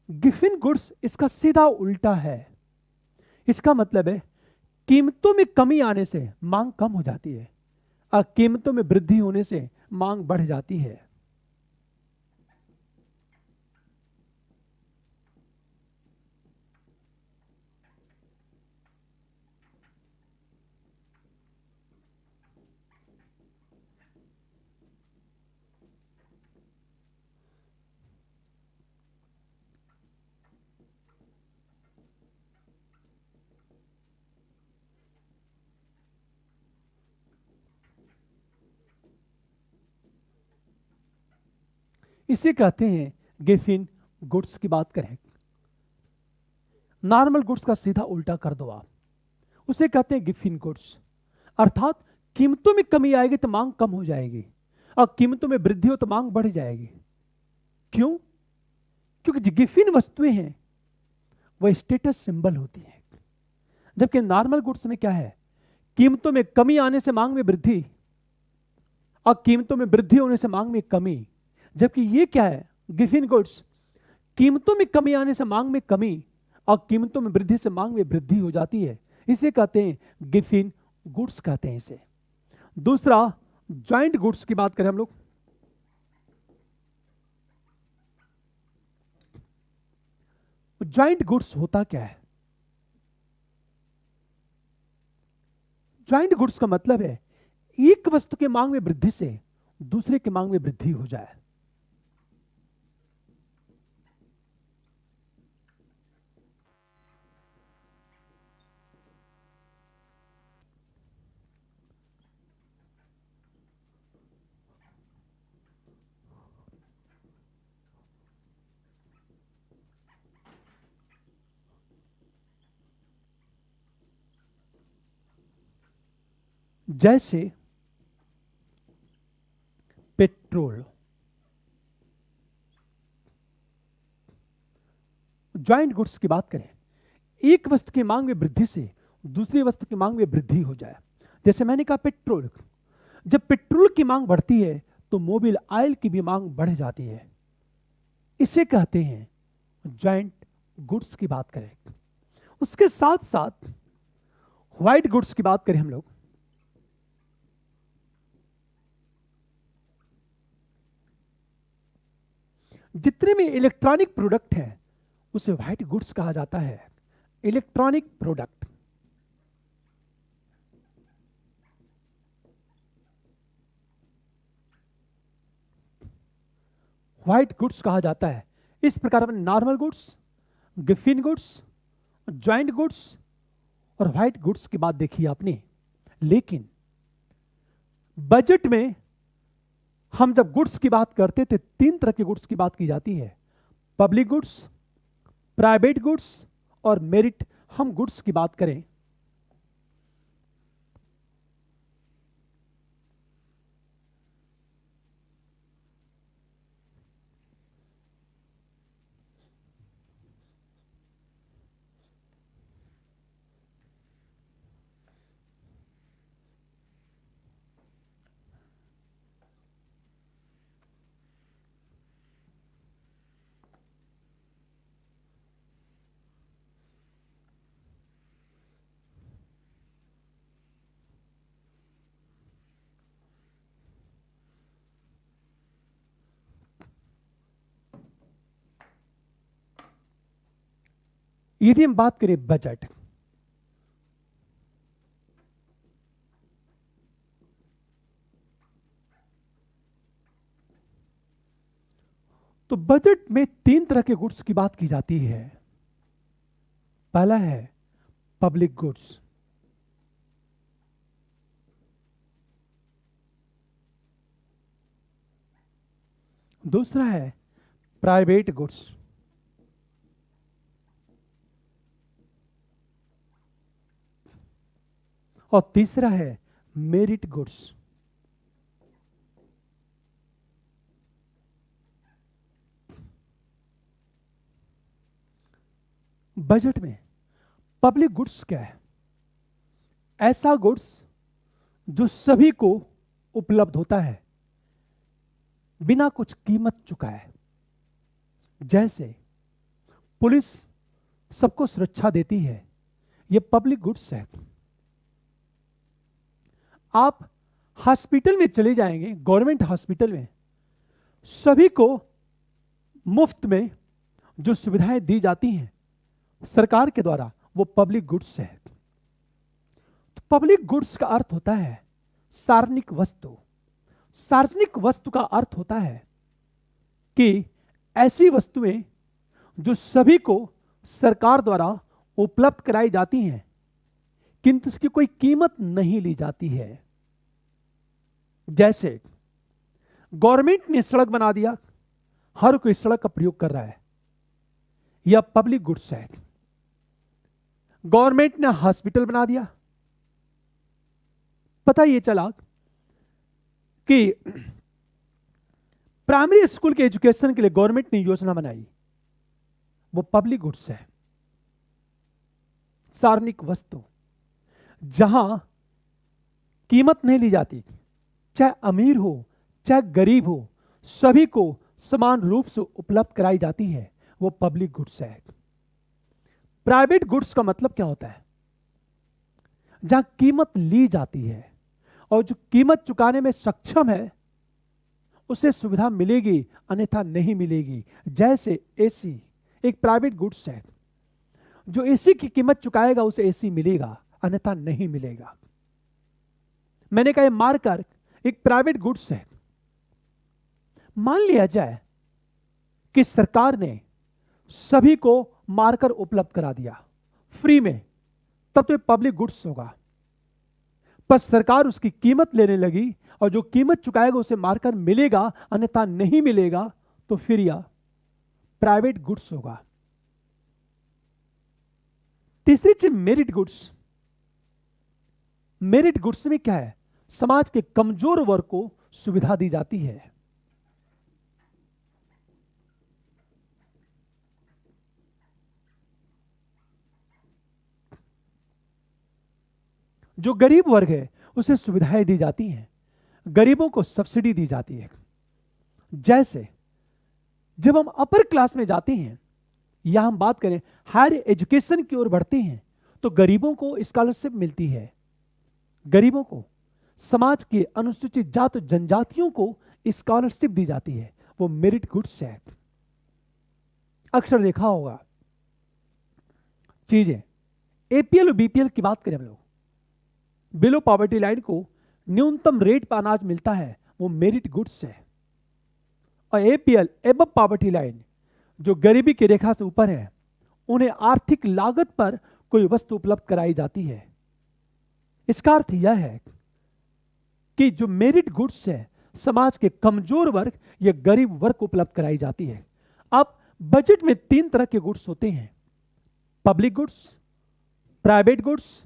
गिफिन गुड्स इसका सीधा उल्टा है। इसका मतलब है कीमतों में कमी आने से मांग कम हो जाती है और कीमतों में वृद्धि होने से मांग बढ़ जाती है। इसे कहते हैं गिवन गुड्स की बात करें। नॉर्मल गुड्स का सीधा उल्टा कर दो आप, उसे कहते हैं गिवन गुड्स। अर्थात कीमतों में कमी आएगी तो मांग कम हो जाएगी, और कीमतों में वृद्धि हो तो मांग बढ़ जाएगी। क्यों? क्योंकि जो गिवन वस्तुएं हैं वह स्टेटस सिंबल होती है, जबकि नॉर्मल गुड्स में क्या है, कीमतों में कमी आने से मांग में वृद्धि, और कीमतों में वृद्धि होने से मांग में कमी। जबकि ये क्या है, गिवन गुड्स, कीमतों में कमी आने से मांग में कमी, और कीमतों में वृद्धि से मांग में वृद्धि हो जाती है। इसे कहते हैं गिवन गुड्स कहते हैं इसे। दूसरा, जॉइंट गुड्स की बात करें हम लोग। जॉइंट गुड्स होता क्या है? जॉइंट गुड्स का मतलब है एक वस्तु के मांग में वृद्धि से दूसरे के मांग में वृद्धि हो जाए। जैसे पेट्रोल, जॉइंट गुड्स की बात करें, एक वस्तु की मांग में वृद्धि से दूसरी वस्तु की मांग में वृद्धि हो जाए। जैसे मैंने कहा पेट्रोल, जब पेट्रोल की मांग बढ़ती है तो मोबिल ऑयल की भी मांग बढ़ जाती है। इसे कहते हैं जॉइंट गुड्स की बात करें। उसके साथ साथ व्हाइट गुड्स की बात करें हम लोग, जितने में इलेक्ट्रॉनिक प्रोडक्ट है उसे व्हाइट गुड्स कहा जाता है। इलेक्ट्रॉनिक प्रोडक्ट, व्हाइट गुड्स कहा जाता है। इस प्रकार में normal goods, given goods, joint goods और व्हाइट गुड्स की बात देखी आपने। लेकिन बजट में हम जब गुड्स की बात करते थे, तीन तरह के गुड्स की बात की जाती है, पब्लिक गुड्स, प्राइवेट गुड्स और मेरिट। हम गुड्स की बात करें, यदि हम बात करें बजट, तो बजट में तीन तरह के गुड्स की बात की जाती है। पहला है पब्लिक गुड्स, दूसरा है प्राइवेट गुड्स, और तीसरा है मेरिट गुड्स। बजट में पब्लिक गुड्स क्या है? ऐसा गुड्स जो सभी को उपलब्ध होता है बिना कुछ कीमत चुकाए। जैसे पुलिस सबको सुरक्षा देती है, यह पब्लिक गुड्स है। आप हॉस्पिटल में चले जाएंगे, गवर्नमेंट हॉस्पिटल में सभी को मुफ्त में जो सुविधाएं दी जाती हैं सरकार के द्वारा, वो पब्लिक गुड्स है। तो पब्लिक गुड्स का अर्थ होता है सार्वजनिक वस्तु। सार्वजनिक वस्तु का अर्थ होता है कि ऐसी वस्तुएं जो सभी को सरकार द्वारा उपलब्ध कराई जाती हैं किंतु इसकी कोई कीमत नहीं ली जाती है। जैसे गवर्नमेंट ने सड़क बना दिया, हर कोई सड़क का प्रयोग कर रहा है, यह पब्लिक गुड्स है। गवर्नमेंट ने हॉस्पिटल बना दिया, पता ये चला कि प्राइमरी स्कूल के एजुकेशन के लिए गवर्नमेंट ने योजना बनाई, वो पब्लिक गुड्स है। सार्वजनिक वस्तु जहां कीमत नहीं ली जाती, चाहे अमीर हो चाहे गरीब हो, सभी को समान रूप से उपलब्ध कराई जाती है, वो पब्लिक गुड्स है। प्राइवेट गुड्स का मतलब क्या होता है? जहां कीमत ली जाती है और जो कीमत चुकाने में सक्षम है उसे सुविधा मिलेगी, अन्यथा नहीं मिलेगी। जैसे एसी एक प्राइवेट गुड्स है, जो एसी की कीमत चुकाएगा उसे एसी मिलेगा, अन्यथा नहीं मिलेगा। मैंने कहा मार्कर एक प्राइवेट गुड्स है। मान लिया जाए कि सरकार ने सभी को मार्कर उपलब्ध करा दिया फ्री में, तब तो ये पब्लिक गुड्स होगा। पर सरकार उसकी कीमत लेने लगी और जो कीमत चुकाएगा उसे मार्कर मिलेगा, अन्यथा नहीं मिलेगा, तो फिर यह प्राइवेट गुड्स होगा। तीसरी चीज मेरिट गुड्स। मेरिट गुड्स में क्या है? समाज के कमजोर वर्ग को सुविधा दी जाती है। जो गरीब वर्ग है उसे सुविधाएं दी जाती हैं, गरीबों को सब्सिडी दी जाती है। जैसे जब हम अपर क्लास में जाते हैं या हम बात करें हायर एजुकेशन की ओर बढ़ते हैं, तो गरीबों को स्कॉलरशिप मिलती है। गरीबों को, समाज के अनुसूचित जाति जनजातियों को स्कॉलरशिप दी जाती है, वो मेरिट गुड्स है। अक्सर देखा होगा चीजें, एपीएल और बीपीएल की बात करें हम लोग, बिलो पॉवर्टी लाइन को न्यूनतम रेट पर अनाज मिलता है, वो मेरिट गुड्स है। और एपीएल एबव पॉवर्टी लाइन, जो गरीबी की रेखा से ऊपर है, उन्हें आर्थिक लागत पर कोई वस्तु उपलब्ध कराई जाती है। इसका अर्थ यह है कि जो मेरिट गुड्स है समाज के कमजोर वर्ग या गरीब वर्ग को उपलब्ध कराई जाती है। अब बजट में 3 तरह के गुड्स होते हैं, पब्लिक गुड्स, प्राइवेट गुड्स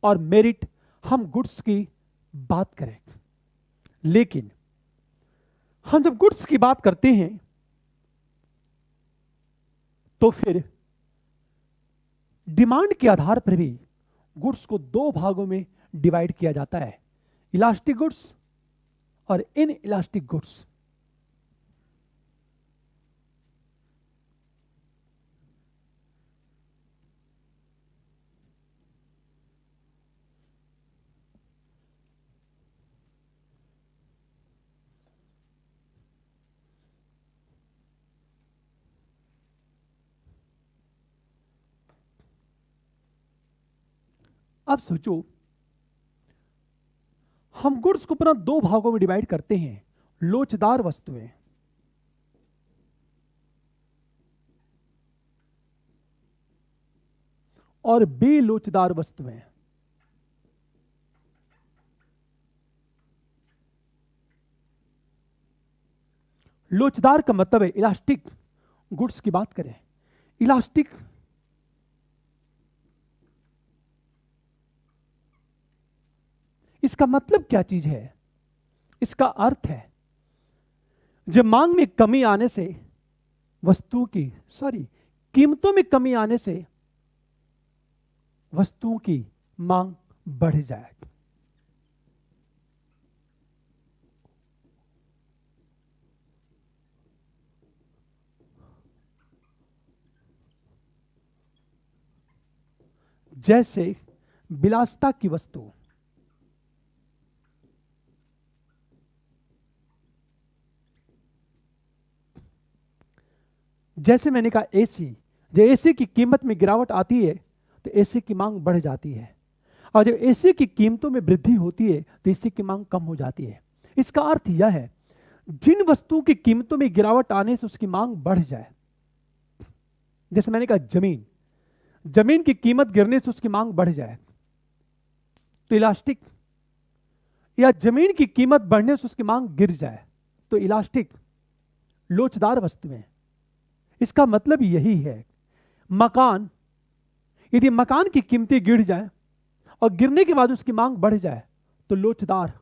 और मेरिट। हम गुड्स की बात करें, लेकिन हम जब गुड्स की बात करते हैं तो फिर डिमांड के आधार पर भी गुड्स को 2 भागों में डिवाइड किया जाता है, इलास्टिक गुड्स और इन इलास्टिक गुड्स। अब सोचो, हम गुड्स को पुनः 2 भागों में डिवाइड करते हैं, लोचदार वस्तुएं और बेलोचदार वस्तुएं। लोचदार का मतलब है इलास्टिक गुड्स की बात करें, इलास्टिक इसका मतलब क्या चीज है? इसका अर्थ है जब मांग में कमी आने से कीमतों में कमी आने से वस्तुओं की मांग बढ़ जाए। जैसे विलासिता की वस्तु, जैसे मैंने कहा एसी, जब एसी की कीमत में गिरावट आती है तो एसी की मांग बढ़ जाती है, और जब एसी की कीमतों में वृद्धि होती है तो एसी की मांग कम हो जाती है। इसका अर्थ यह है जिन वस्तुओं की कीमतों में गिरावट आने से उसकी मांग बढ़ जाए, जैसे मैंने कहा जमीन की कीमत गिरने से उसकी मांग बढ़ जाए तो इलास्टिक, या जमीन की कीमत बढ़ने से उसकी मांग गिर जाए तो इलास्टिक। लोचदार वस्तुएं। इसका मतलब यही है, मकान, यदि मकान की कीमतें गिर जाए और गिरने के बाद उसकी मांग बढ़ जाए तो लोचदार,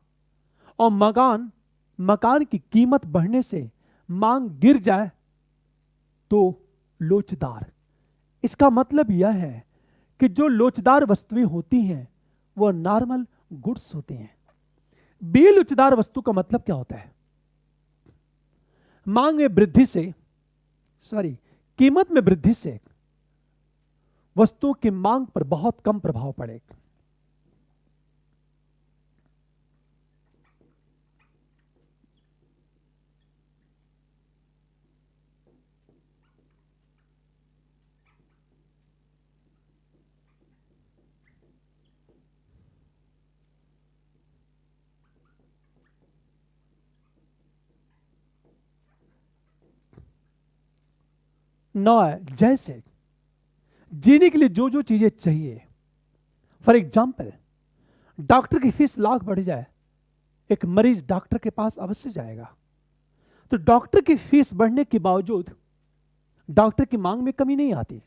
और मकान की कीमत बढ़ने से मांग गिर जाए तो लोचदार। इसका मतलब यह है कि जो लोचदार वस्तुएं होती हैं वो नॉर्मल गुड्स होते हैं। बेलोचदार वस्तु का मतलब क्या होता है? मांग में वृद्धि से, कीमत में वृद्धि से वस्तुओं की मांग पर बहुत कम प्रभाव पड़ेगा। नौ है, जैसे जीने के लिए जो जो चीजें चाहिए। फॉर एग्जाम्पल, डॉक्टर की फीस लाख बढ़ जाए, एक मरीज डॉक्टर के पास अवश्य जाएगा। तो डॉक्टर की फीस बढ़ने के बावजूद डॉक्टर की मांग में कमी नहीं आती।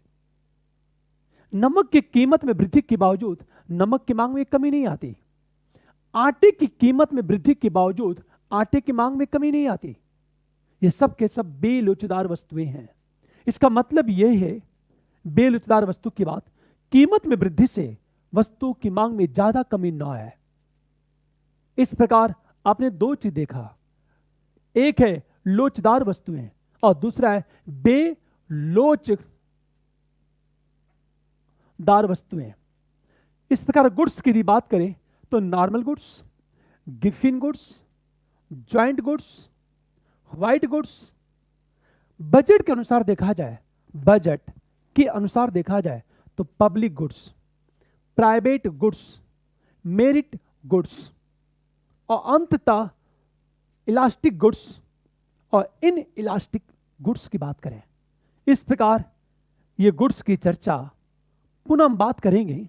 नमक की कीमत में वृद्धि के बावजूद नमक की मांग में कमी नहीं आती। आटे की कीमत में वृद्धि के बावजूद आटे की मांग में कमी नहीं आती। ये सब के सब बेलोचदार वस्तुएं हैं। इसका मतलब यह है, बेलोचदार वस्तु की बात, कीमत में वृद्धि से वस्तु की मांग में ज्यादा कमी न आए। इस प्रकार आपने दो चीज देखा, एक है लोचदार वस्तुएं और दूसरा है बेलोचदार वस्तुएं। इस प्रकार गुड्स की यदि बात करें तो normal goods, Giffen goods, joint goods, white goods. Budget के अनुसार देखा जाए, बजट के अनुसार देखा जाए तो public goods, private goods, merit goods और अंततः इलास्टिक गुड्स और इन इलास्टिक गुड्स की बात करें। इस प्रकार ये गुड्स की चर्चा पुनः हम बात करेंगे।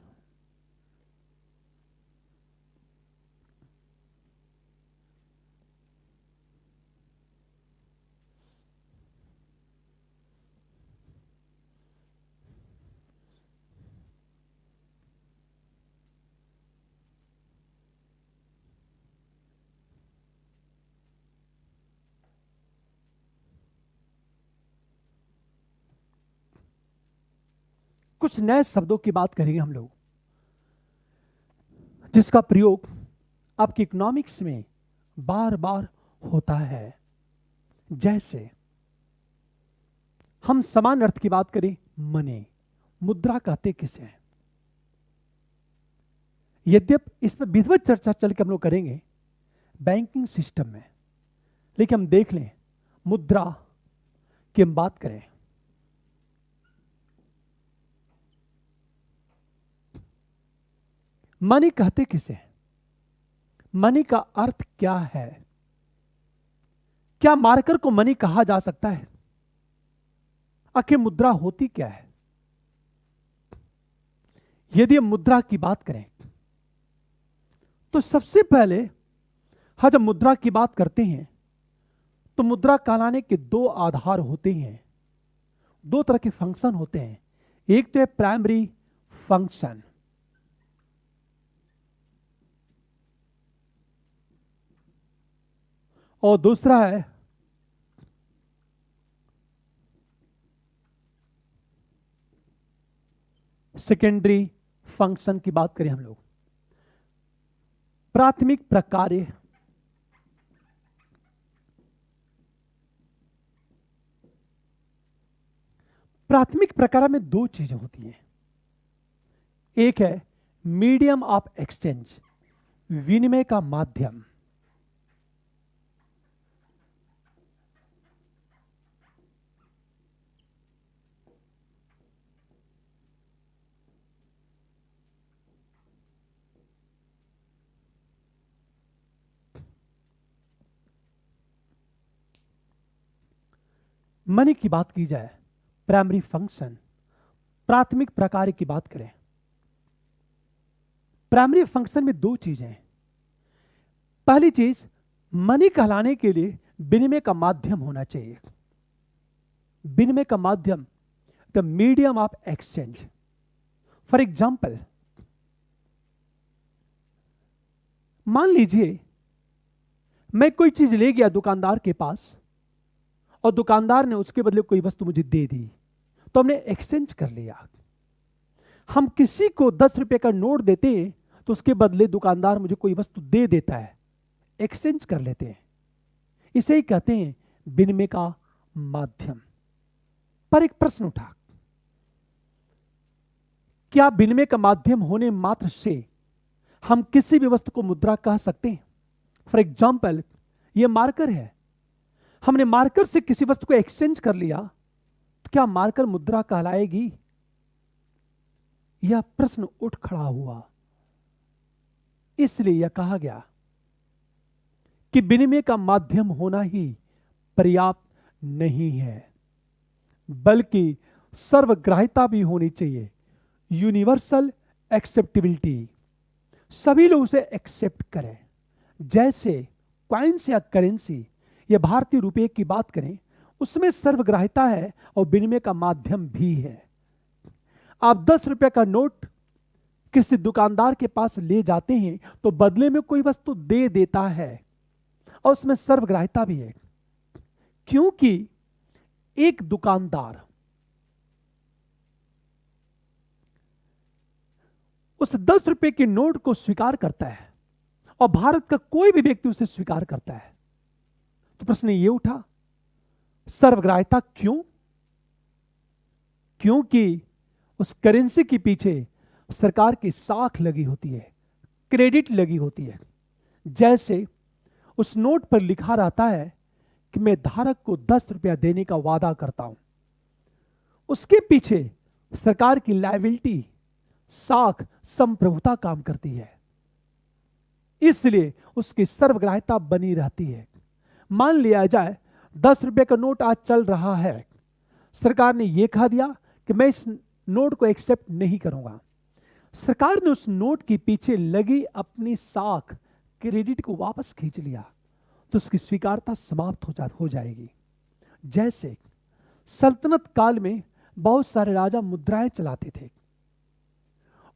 कुछ नए शब्दों की बात करेंगे हम लोग, जिसका प्रयोग आपकी इकोनॉमिक्स में बार बार होता है। जैसे हम समान अर्थ की बात करें, मनी, मुद्रा कहते किसे हैं? यद्यपि इस पर विधिवत चर्चा चल के हम लोग करेंगे बैंकिंग सिस्टम में, लेकिन हम देख लें मुद्रा की हम बात करें। मनी कहते किसे हैं? मनी का अर्थ क्या है? क्या मार्कर को मनी कहा जा सकता है? आखिर मुद्रा होती क्या है? यदि हम मुद्रा की बात करें तो सबसे पहले हम जब मुद्रा की बात करते हैं तो मुद्रा कहलाने के दो आधार होते हैं, दो तरह के फंक्शन होते हैं। एक तो है प्राइमरी फंक्शन, और दूसरा है सेकेंडरी फंक्शन की बात करें हम लोग। प्राथमिक प्रकार्य, प्राथमिक प्रकार में दो चीजें होती हैं। एक है मीडियम ऑफ एक्सचेंज, विनिमय का माध्यम, मनी की बात की जाए, प्राइमरी फंक्शन, प्राथमिक प्रकार की बात करें। प्राइमरी फंक्शन में दो चीजें हैं। पहली चीज, मनी कहलाने के लिए विनिमय का माध्यम होना चाहिए। विनिमय का माध्यम, the medium of exchange. For example, मान लीजिए मैं कोई चीज ले गया दुकानदार के पास और दुकानदार ने उसके बदले कोई वस्तु मुझे दे दी, तो हमने एक्सचेंज कर लिया। हम किसी को 10 रुपए का नोट देते हैं तो उसके बदले दुकानदार मुझे कोई वस्तु दे देता है, एक्सचेंज कर लेते हैं। इसे ही कहते हैं विनिमय का माध्यम। पर एक प्रश्न उठा, क्या विनिमय का माध्यम होने मात्र से हम किसी भी वस्तु को मुद्रा कह सकते हैं? फॉर एग्जाम्पल, यह मार्कर है, हमने मार्कर से किसी वस्तु को एक्सचेंज कर लिया, तो क्या मार्कर मुद्रा कहलाएगी? यह प्रश्न उठ खड़ा हुआ। इसलिए यह कहा गया कि विनिमय का माध्यम होना ही पर्याप्त नहीं है, बल्कि सर्वग्राह्यता भी होनी चाहिए, यूनिवर्सल एक्सेप्टेबिलिटी। सभी लोग उसे एक्सेप्ट करें। जैसे कॉइन्स या करेंसी या भारतीय रुपये की बात करें, उसमें सर्वग्राह्यता है और विनिमय का माध्यम भी है। आप 10 रुपए का नोट किसी दुकानदार के पास ले जाते हैं तो बदले में कोई वस्तु दे देता है और उसमें सर्वग्राह्यता भी है, क्योंकि एक दुकानदार उस 10 रुपए के नोट को स्वीकार करता है और भारत का कोई भी व्यक्ति उसे स्वीकार करता है। तो प्रश्न ये उठा, सर्वग्राह्यता क्यों? क्योंकि उस करेंसी के पीछे सरकार की साख लगी होती है, क्रेडिट लगी होती है। जैसे उस नोट पर लिखा रहता है कि मैं धारक को 10 रुपया देने का वादा करता हूं, उसके पीछे सरकार की लायबिलिटी, साख, संप्रभुता काम करती है, इसलिए उसकी सर्वग्राह्यता बनी रहती है। मान लिया जाए 10 रुपए का नोट आज चल रहा है, सरकार ने यह कहा दिया कि मैं इस नोट को एक्सेप्ट नहीं करूंगा। सरकार ने उस नोट के पीछे लगी अपनी साख, क्रेडिट को वापस खींच लिया, तो उसकी स्वीकारता समाप्त हो जाएगी। जैसे सल्तनत काल में बहुत सारे राजा मुद्राएं चलाते थे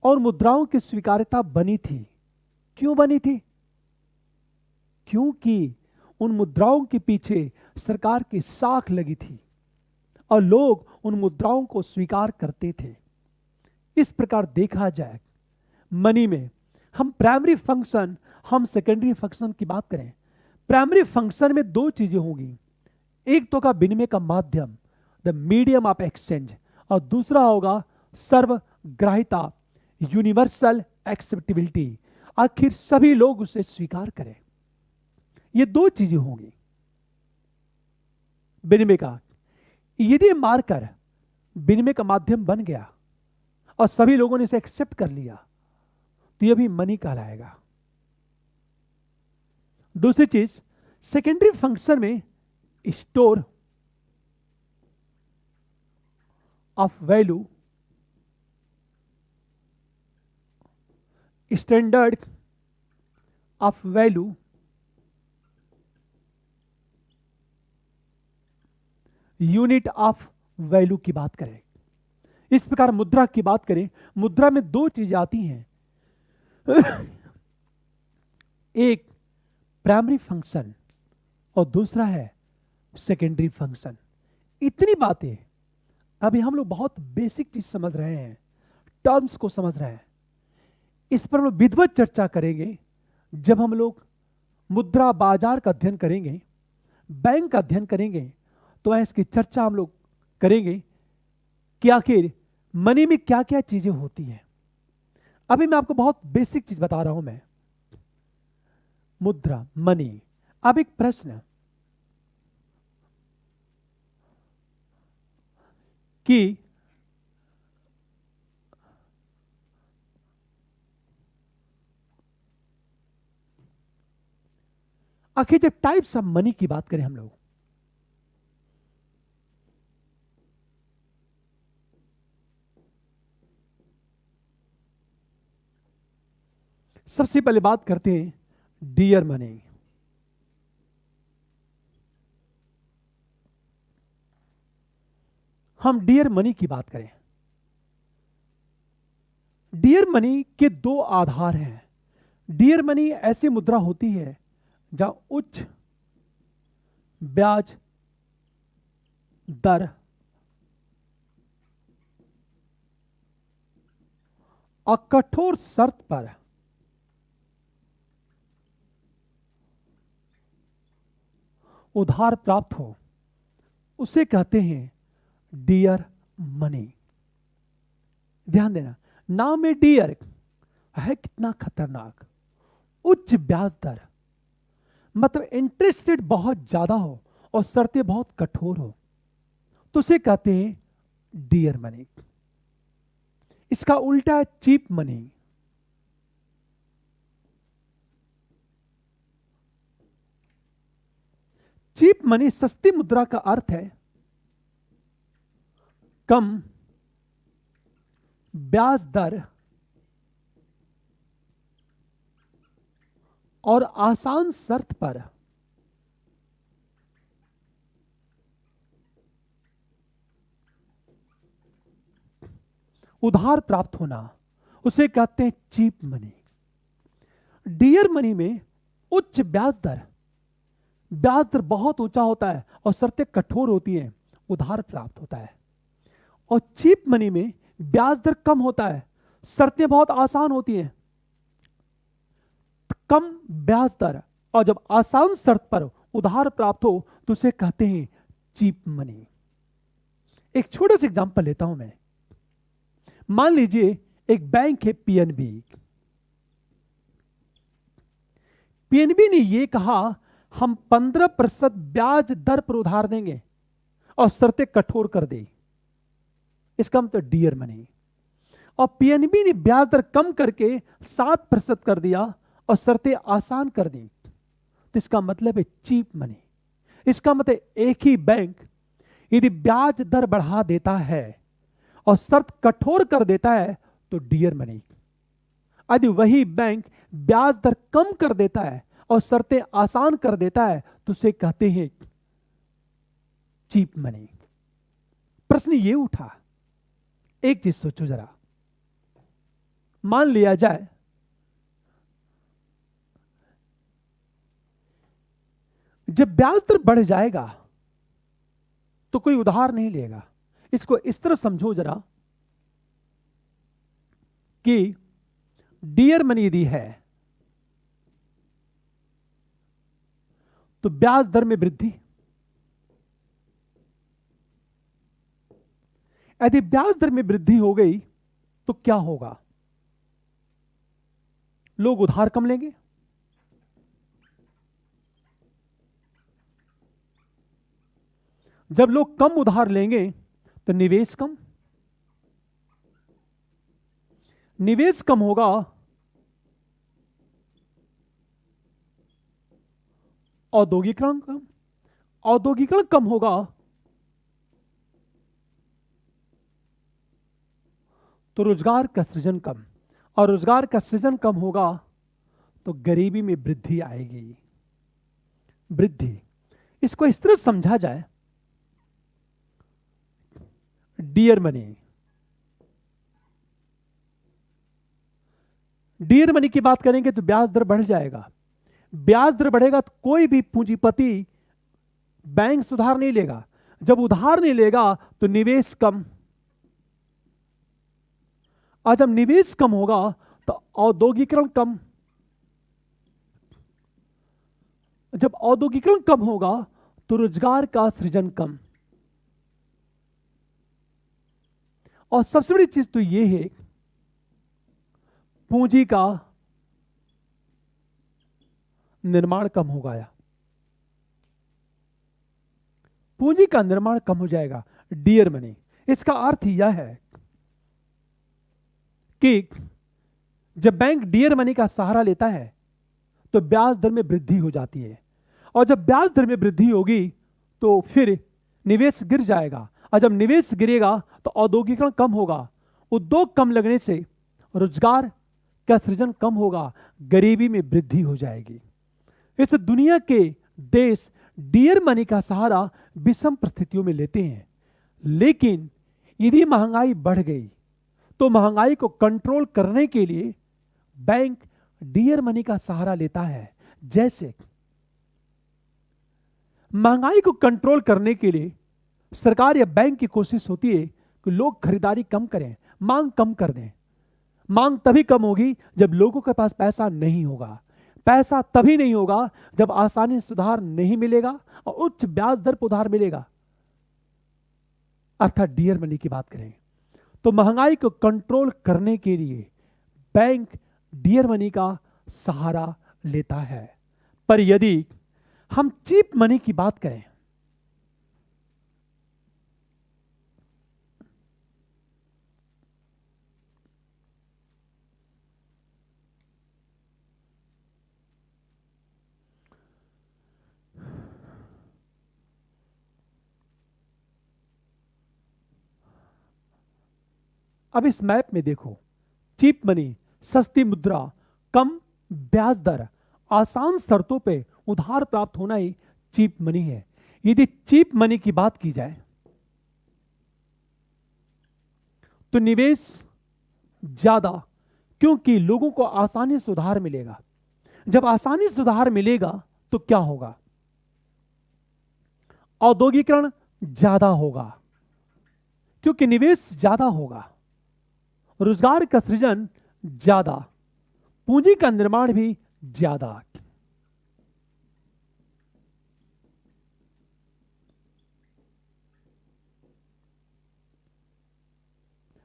और मुद्राओं की स्वीकार्यता बनी थी। क्यों बनी थी? क्योंकि उन मुद्राओं के पीछे सरकार की साख लगी थी और लोग उन मुद्राओं को स्वीकार करते थे। इस प्रकार देखा जाए, मनी में हम प्राइमरी फंक्शन, हम सेकेंडरी फंक्शन की बात करें, प्राइमरी फंक्शन में दो चीजें होंगी। एक तो का विनिमय का माध्यम, द मीडियम ऑफ एक्सचेंज, और दूसरा होगा सर्वग्राह्यता, यूनिवर्सल एक्सेप्टेबिलिटी। आखिर सभी लोग उसे स्वीकार करें। ये दो चीजें होंगी विनिमय का। यदि मार्कर विनिमय का माध्यम बन गया और सभी लोगों ने इसे एक्सेप्ट कर लिया, तो यह भी मनी कहलाएगा। दूसरी चीज, सेकेंडरी फंक्शन में store of value, standard of value, unit of value की बात करें। इस प्रकार मुद्रा की बात करें, मुद्रा में दो चीजें आती हैं, एक प्राइमरी फंक्शन और दूसरा है सेकेंडरी फंक्शन। इतनी बातें अभी हम लोग बहुत बेसिक चीज समझ रहे हैं, टर्म्स को समझ रहे हैं। इस पर हम लोग विधिवत चर्चा करेंगे जब हम लोग मुद्रा बाजार का अध्ययन करेंगे, बैंक का अध्ययन करेंगे, तो इसकी चर्चा हम लोग करेंगे कि आखिर मनी में क्या क्या चीजें होती हैं। अभी मैं आपको बहुत बेसिक चीज बता रहा हूं, मैं मुद्रा, मनी। अब एक प्रश्न कि आखिर जब टाइप्स ऑफ मनी की बात करें हम लोग, सबसे पहले बात करते हैं डियर मनी। हम डियर मनी की बात करें, डियर मनी के दो आधार हैं। डियर मनी ऐसी मुद्रा होती है जहां उच्च ब्याज दर और कठोर शर्त पर उधार प्राप्त हो, उसे कहते हैं डियर मनी। ध्यान देना, नाम में डियर है, कितना खतरनाक। उच्च ब्याज दर मतलब इंटरेस्ट रेट बहुत ज्यादा हो और शर्तें बहुत कठोर हो, तो उसे कहते हैं डियर मनी। इसका उल्टा है चीप मनी। चीप मनी, सस्ती मुद्रा का अर्थ है कम ब्याज दर और आसान शर्त पर उधार प्राप्त होना, उसे कहते हैं चीप मनी। डियर मनी में उच्च ब्याज दर बहुत ऊंचा होता है और शर्तें कठोर होती हैं, उधार प्राप्त होता है। और चीप मनी में ब्याज दर कम होता है, शर्तें बहुत आसान होती हैं। कम ब्याज दर और जब आसान शर्त पर उधार प्राप्त हो तो उसे कहते हैं चीप मनी। एक छोटा सा एग्जांपल लेता हूं मैं। मान लीजिए एक बैंक है पीएनबी। पीएनबी ने यह कहा हम 15% ब्याज दर पर उधार देंगे और शर्तें कठोर कर दी। इसका मतलब डियर मनी। और पीएनबी ने ब्याज दर कम करके 7% कर दिया और शर्तें आसान कर दी, तो इसका मतलब है चीप मनी। इसका मतलब एक ही बैंक यदि ब्याज दर बढ़ा देता है और शर्त कठोर कर देता है तो डियर मनी। यदि वही बैंक ब्याज दर कम कर देता है और शर्तें आसान कर देता है तो उसे कहते हैं चीप मनी। प्रश्न ये उठा, एक चीज सोचो जरा। मान लिया जाए जब ब्याज दर बढ़ जाएगा तो कोई उधार नहीं लेगा। इसको इस तरह समझो जरा कि डियर मनी यदि है तो ब्याज दर में वृद्धि, यदि ब्याज दर में वृद्धि हो गई तो क्या होगा? लोग उधार कम लेंगे। जब लोग कम उधार लेंगे तो निवेश कम, निवेश कम होगा, औद्योगिकरण कम, औद्योगिकरण कम होगा तो रोजगार का सृजन कम, और रोजगार का सृजन कम होगा तो गरीबी में वृद्धि आएगी। वृद्धि, इसको इस तरह समझा जाए, डियर मनी, डियर मनी की बात करेंगे तो ब्याज दर बढ़ जाएगा। ब्याज दर बढ़ेगा तो कोई भी पूंजीपति बैंक से उधार नहीं लेगा। जब उधार नहीं लेगा तो निवेश कम, और जब निवेश कम होगा तो औद्योगिकरण कम, जब औद्योगिकरण कम होगा तो रोजगार का सृजन कम। और सबसे बड़ी चीज तो यह है पूंजी का निर्माण कम हो गया, पूंजी का निर्माण कम हो जाएगा। डियर मनी, इसका अर्थ यह है कि जब बैंक डियर मनी का सहारा लेता है तो ब्याज दर में वृद्धि हो जाती है, और जब ब्याज दर में वृद्धि होगी तो फिर निवेश गिर जाएगा, और जब निवेश गिरेगा तो औद्योगिकरण कम होगा, उद्योग कम लगने से रोजगार का सृजन कम होगा, गरीबी में वृद्धि हो जाएगी। इस दुनिया के देश डियर मनी का सहारा विषम परिस्थितियों में लेते हैं, लेकिन यदि महंगाई बढ़ गई तो महंगाई को कंट्रोल करने के लिए बैंक डियर मनी का सहारा लेता है। जैसे महंगाई को कंट्रोल करने के लिए सरकार या बैंक की कोशिश होती है कि लोग खरीदारी कम करें, मांग कम कर दें। मांग तभी कम होगी जब लोगों के पास पैसा नहीं होगा। पैसा तभी नहीं होगा जब आसानी से उधार नहीं मिलेगा और उच्च ब्याज दर पर उधार मिलेगा, अर्थात डियर मनी की बात करें तो महंगाई को कंट्रोल करने के लिए बैंक डियर मनी का सहारा लेता है। पर यदि हम चीप मनी की बात करें, अब इस मैप में देखो, चीप मनी सस्ती मुद्रा, कम ब्याज दर, आसान शर्तों पे उधार प्राप्त होना ही चीप मनी है। यदि चीप मनी की बात की जाए तो निवेश ज्यादा, क्योंकि लोगों को आसानी से उधार मिलेगा। जब आसानी से उधार मिलेगा तो क्या होगा? औद्योगिकरण ज्यादा होगा, क्योंकि निवेश ज्यादा होगा। रोजगार का सृजन ज्यादा, पूंजी का निर्माण भी ज्यादा।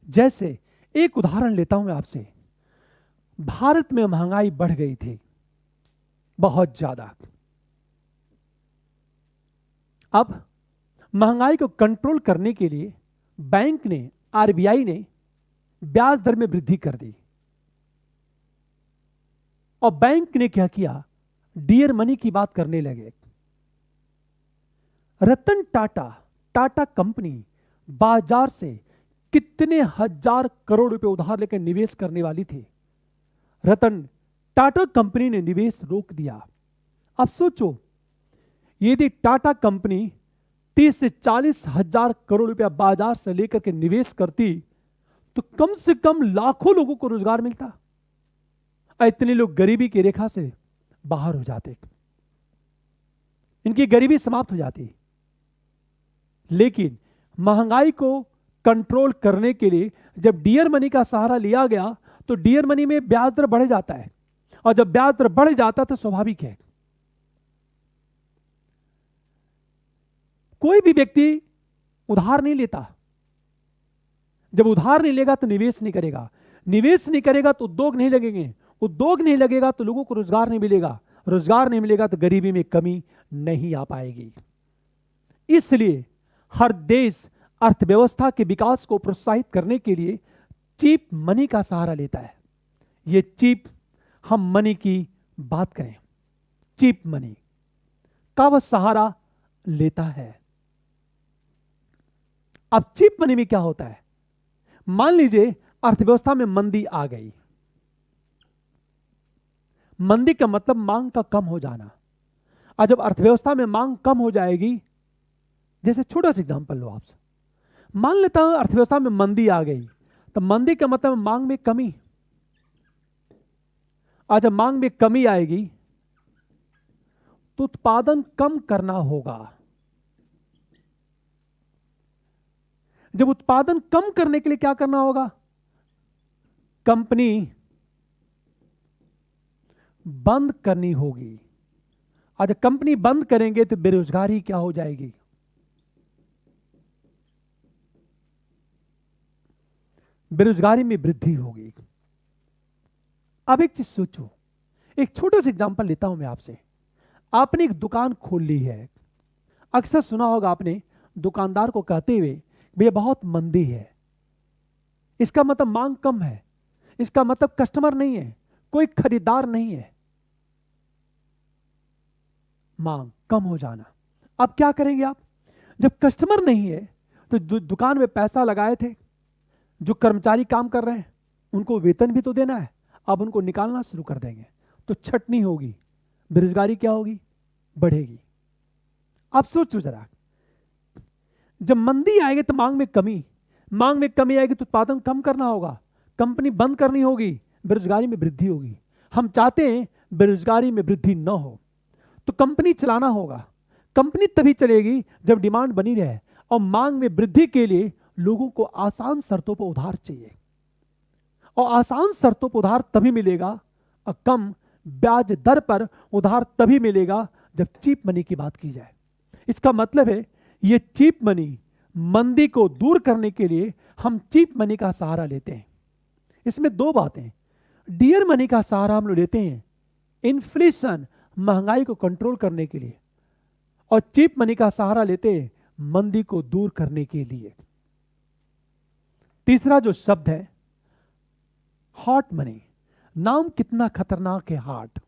जैसे एक उदाहरण लेता हूं मैं आपसे। भारत में महंगाई बढ़ गई थी बहुत ज्यादा। अब महंगाई को कंट्रोल करने के लिए बैंक ने, आरबीआई ने ब्याज दर में वृद्धि कर दी। और बैंक ने क्या किया? डियर मनी की बात करने लगे। रतन टाटा, टाटा कंपनी बाजार से कितने हजार करोड़ रुपए उधार लेकर निवेश करने वाली थी। रतन टाटा कंपनी ने निवेश रोक दिया। अब सोचो, यदि टाटा कंपनी 30 से 40 हजार करोड़ रुपया बाजार से लेकर के निवेश करती तो कम से कम लाखों लोगों को रोजगार मिलता। इतने लोग गरीबी की रेखा से बाहर हो जाते, इनकी गरीबी समाप्त हो जाती। लेकिन महंगाई को कंट्रोल करने के लिए जब डियर मनी का सहारा लिया गया तो डियर मनी में ब्याज दर बढ़ जाता है, और जब ब्याज दर बढ़ जाता तो स्वाभाविक है कोई भी व्यक्ति उधार नहीं लेता। जब उधार नहीं लेगा तो निवेश नहीं करेगा, निवेश नहीं करेगा तो उद्योग नहीं लगेंगे, उद्योग नहीं लगेगा तो लोगों को रोजगार नहीं मिलेगा, रोजगार नहीं मिलेगा तो गरीबी में कमी नहीं आ पाएगी। इसलिए हर देश अर्थव्यवस्था के विकास को प्रोत्साहित करने के लिए चीप मनी का सहारा लेता है। ये चीप, हम मनी की बात करें, चीप मनी का वह सहारा लेता है। अब चीप मनी में क्या होता है? मान लीजिए अर्थव्यवस्था में मंदी आ गई। मंदी का मतलब मांग का कम हो जाना। और जब अर्थव्यवस्था में मांग कम हो जाएगी, जैसे छोटा सा एग्जांपल लो आपसे, मान लेता हूं अर्थव्यवस्था में मंदी आ गई, तो मंदी का मतलब मांग में कमी। और जब मांग में कमी आएगी तो उत्पादन कम करना होगा। जब उत्पादन कम करने के लिए क्या करना होगा? कंपनी बंद करनी होगी। और जब कंपनी बंद करेंगे तो बेरोजगारी क्या हो जाएगी? बेरोजगारी में वृद्धि होगी। अब एक चीज सोचो, एक छोटा सा एग्जांपल लेता हूं मैं आपसे। आपने एक दुकान खोल ली है। अक्सर सुना होगा आपने दुकानदार को कहते हुए, भैया बहुत मंदी है। इसका मतलब मांग कम है, इसका मतलब कस्टमर नहीं है, कोई खरीदार नहीं है। मांग कम हो जाना। अब क्या करेंगे आप? जब कस्टमर नहीं है तो दुकान में पैसा लगाए थे, जो कर्मचारी काम कर रहे हैं उनको वेतन भी तो देना है, अब उनको निकालना शुरू कर देंगे तो छटनी होगी, बेरोजगारी क्या होगी? बढ़ेगी। अब सोचो जरा, जब मंदी आएगी तो मांग में कमी, मांग में कमी आएगी तो उत्पादन कम करना होगा, कंपनी बंद करनी होगी, बेरोजगारी में वृद्धि होगी। हम चाहते हैं बेरोजगारी में वृद्धि न हो, तो कंपनी चलाना होगा। कंपनी तभी चलेगी जब डिमांड बनी रहे, और मांग में वृद्धि के लिए लोगों को आसान शर्तों पर उधार चाहिए, और आसान शर्तों पर उधार तभी मिलेगा, और कम ब्याज दर पर उधार तभी मिलेगा जब चीप मनी की बात की जाए। इसका मतलब है ये चीप मनी, मंदी को दूर करने के लिए हम चीप मनी का सहारा लेते हैं। इसमें दो बातें, डियर मनी का सहारा हम लोग लेते हैं इन्फ्लेशन, महंगाई को कंट्रोल करने के लिए, और चीप मनी का सहारा लेते हैं मंदी को दूर करने के लिए। तीसरा जो शब्द है हॉट मनी, नाम कितना खतरनाक है, हॉट।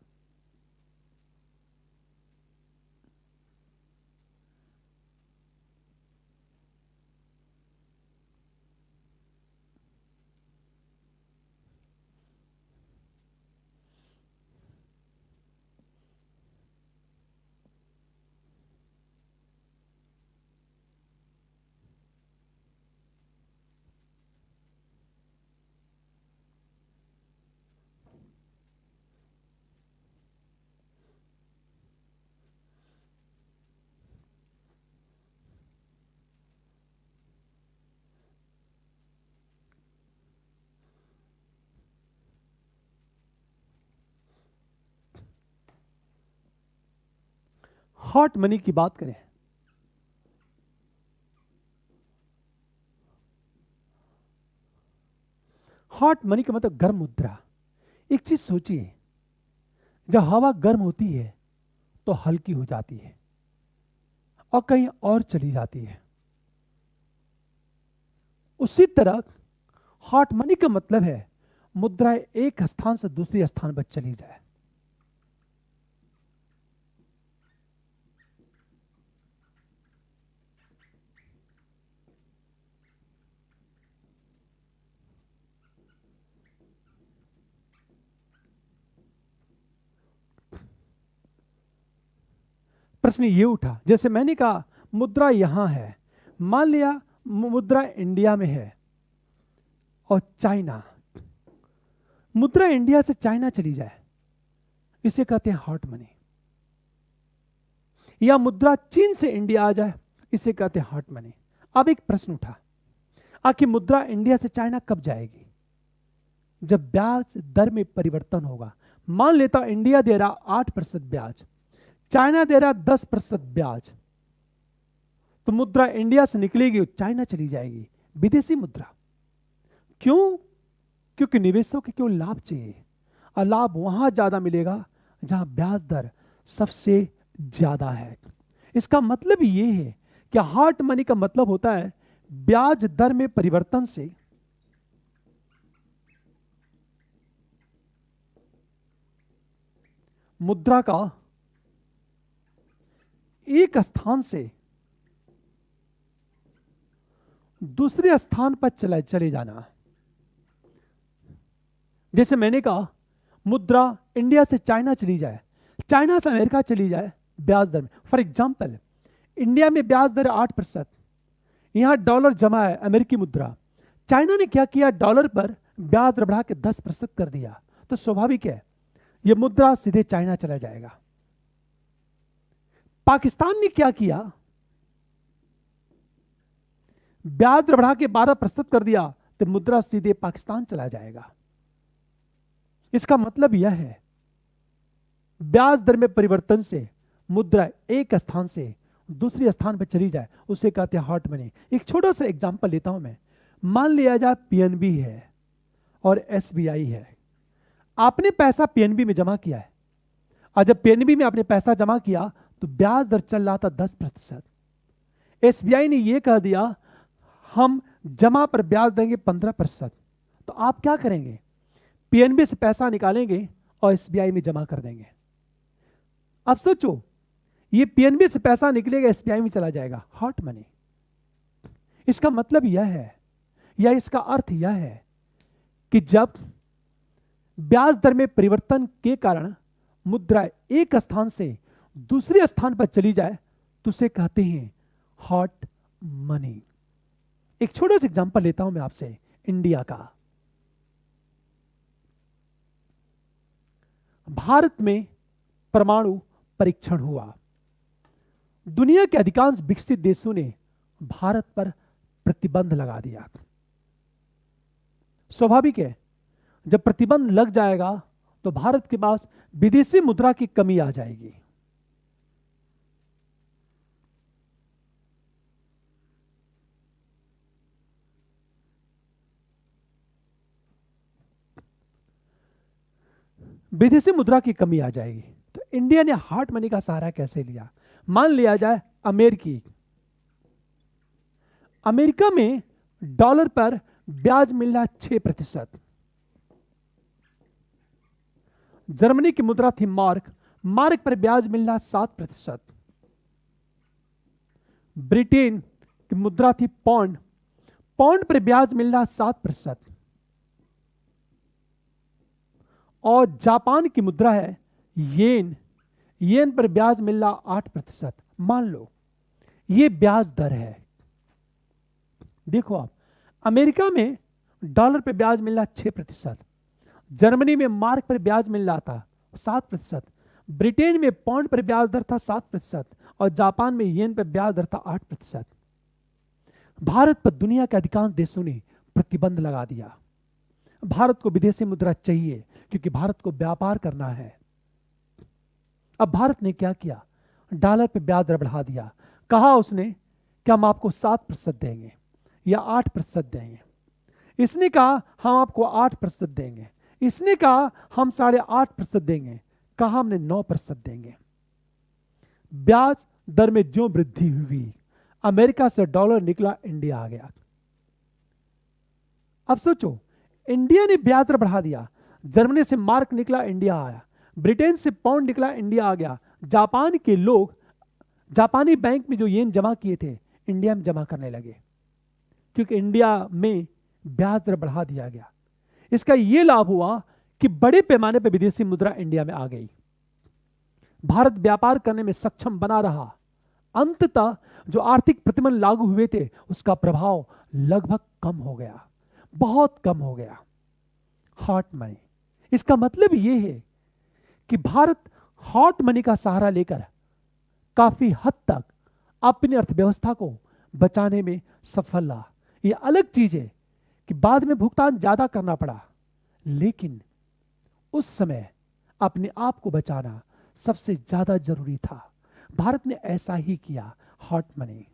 हॉट मनी की बात करें, हॉट मनी का मतलब गर्म मुद्रा। एक चीज सोचिए, जब हवा गर्म होती है तो हल्की हो जाती है और कहीं और चली जाती है। उसी तरह हॉट मनी का मतलब है मुद्रा एक स्थान से दूसरे स्थान पर चली जाए। प्रश्न ये उठा, जैसे मैंने कहा मुद्रा यहां है, मान लिया मुद्रा इंडिया में है और चाइना, मुद्रा इंडिया से चाइना चली जाए, इसे कहते हैं हॉट मनी। या मुद्रा चीन से इंडिया आ जाए, इसे कहते हैं हॉट मनी। अब एक प्रश्न उठा, आखिर मुद्रा इंडिया से चाइना कब जाएगी? जब ब्याज दर में परिवर्तन होगा। मान लेता इंडिया दे रहा 8% ब्याज, चाइना दे रहा 10% ब्याज, तो मुद्रा इंडिया से निकलेगी और चाइना चली जाएगी, विदेशी मुद्रा। क्यों? क्योंकि निवेशकों को क्यों लाभ चाहिए, और लाभ वहां ज्यादा मिलेगा जहां ब्याज दर सबसे ज्यादा है। इसका मतलब ये है कि हॉट मनी का मतलब होता है ब्याज दर में परिवर्तन से मुद्रा का एक स्थान से दूसरे स्थान पर चले जाना। जैसे मैंने कहा मुद्रा इंडिया से चाइना चली जाए, चाइना से अमेरिका चली जाए ब्याज दर में। फॉर एग्जांपल, इंडिया में ब्याज दर 8%, यहां डॉलर जमा है अमेरिकी मुद्रा, चाइना ने क्या किया, डॉलर पर ब्याज दर बढ़ा के 10% कर दिया, तो स्वाभाविक है यह मुद्रा सीधे चाइना चला जाएगा। पाकिस्तान ने क्या किया, ब्याज दर बढ़ा के 12% कर दिया, तो मुद्रा सीधे पाकिस्तान चला जाएगा। इसका मतलब यह है ब्याज दर में परिवर्तन से मुद्रा एक स्थान से दूसरे स्थान पर चली जाए, उसे कहते हैं हॉट मनी। एक छोटा सा एग्जांपल लेता हूं मैं। मान लिया जाए पीएनबी है और एसबीआई है, आपने पैसा पीएनबी में जमा किया है, और जब पीएनबी में आपने पैसा जमा किया तो ब्याज दर चल रहा था 10%। एसबीआई ने यह कह दिया हम जमा पर ब्याज देंगे 15%, तो आप क्या करेंगे, पीएनबी से पैसा निकालेंगे और एसबीआई में जमा कर देंगे। अब सोचो, ये पीएनबी से पैसा निकलेगा, एसबीआई में चला जाएगा, हॉट मनी। इसका मतलब यह है, या इसका अर्थ यह है कि जब ब्याज दर में परिवर्तन के कारण मुद्रा एक स्थान से दूसरे स्थान पर चली जाए तो उसे कहते हैं हॉट मनी। एक छोटा सा एग्जांपल लेता हूं मैं आपसे इंडिया का। भारत में परमाणु परीक्षण हुआ। दुनिया के अधिकांश विकसित देशों ने भारत पर प्रतिबंध लगा दिया। स्वाभाविक है, जब प्रतिबंध लग जाएगा तो भारत के पास विदेशी मुद्रा की कमी आ जाएगी। विदेशी मुद्रा की कमी आ जाएगी। तो इंडिया ने हार्ड मनी का सहारा कैसे लिया? मान लिया जाए अमेरिका में डॉलर पर ब्याज मिल रहा 6%। जर्मनी की मुद्रा थी मार्क, मार्क पर ब्याज मिल रहा 7%। ब्रिटेन की मुद्रा थी पौंड, पौंड पर ब्याज मिल रहा 7%। और जापान की मुद्रा है येन, येन पर ब्याज मिल रहा 8%। मान लो ये ब्याज दर है। देखो आप, अमेरिका में डॉलर पे ब्याज मिल रहा 6%, जर्मनी में मार्क पर ब्याज मिल रहा था 7%, ब्रिटेन में पौंड पर ब्याज दर था 7%, और जापान में येन पर ब्याज दर था 8%। भारत पर दुनिया के अधिकांश देशों ने प्रतिबंध लगा दिया। भारत को विदेशी मुद्रा चाहिए क्योंकि भारत को व्यापार करना है। अब भारत ने क्या किया? डॉलर पे ब्याज दर बढ़ा दिया। कहा उसने कि हम आपको 7% देंगे या 8% देंगे। इसने कहा हम आपको 8% देंगे, इसने कहा हम 8.5% देंगे, कहा हमने 9% देंगे। ब्याज दर में जो वृद्धि हुई, अमेरिका से डॉलर निकला, इंडिया आ गया। अब सोचो, इंडिया ने ब्याज दर बढ़ा दिया, जर्मनी से मार्क निकला, इंडिया आया, ब्रिटेन से पाउंड निकला, इंडिया आ गया। जापान के लोग जापानी बैंक में जो येन जमा किए थे इंडिया में जमा करने लगे, क्योंकि इंडिया में ब्याज दर बढ़ा दिया गया। इसका यह लाभ हुआ कि बड़े पैमाने पर विदेशी मुद्रा इंडिया में आ गई। भारत व्यापार करने में सक्षम बना रहा। अंततः जो आर्थिक प्रतिबंध लागू हुए थे उसका प्रभाव लगभग कम हो गया, बहुत कम हो गया। हॉट मनी, इसका मतलब यह है कि भारत हॉट मनी का सहारा लेकर काफी हद तक अपनी अर्थव्यवस्था को बचाने में सफल रहा। यह अलग चीज है कि बाद में भुगतान ज्यादा करना पड़ा, लेकिन उस समय अपने आप को बचाना सबसे ज्यादा जरूरी था। भारत ने ऐसा ही किया। Hot money.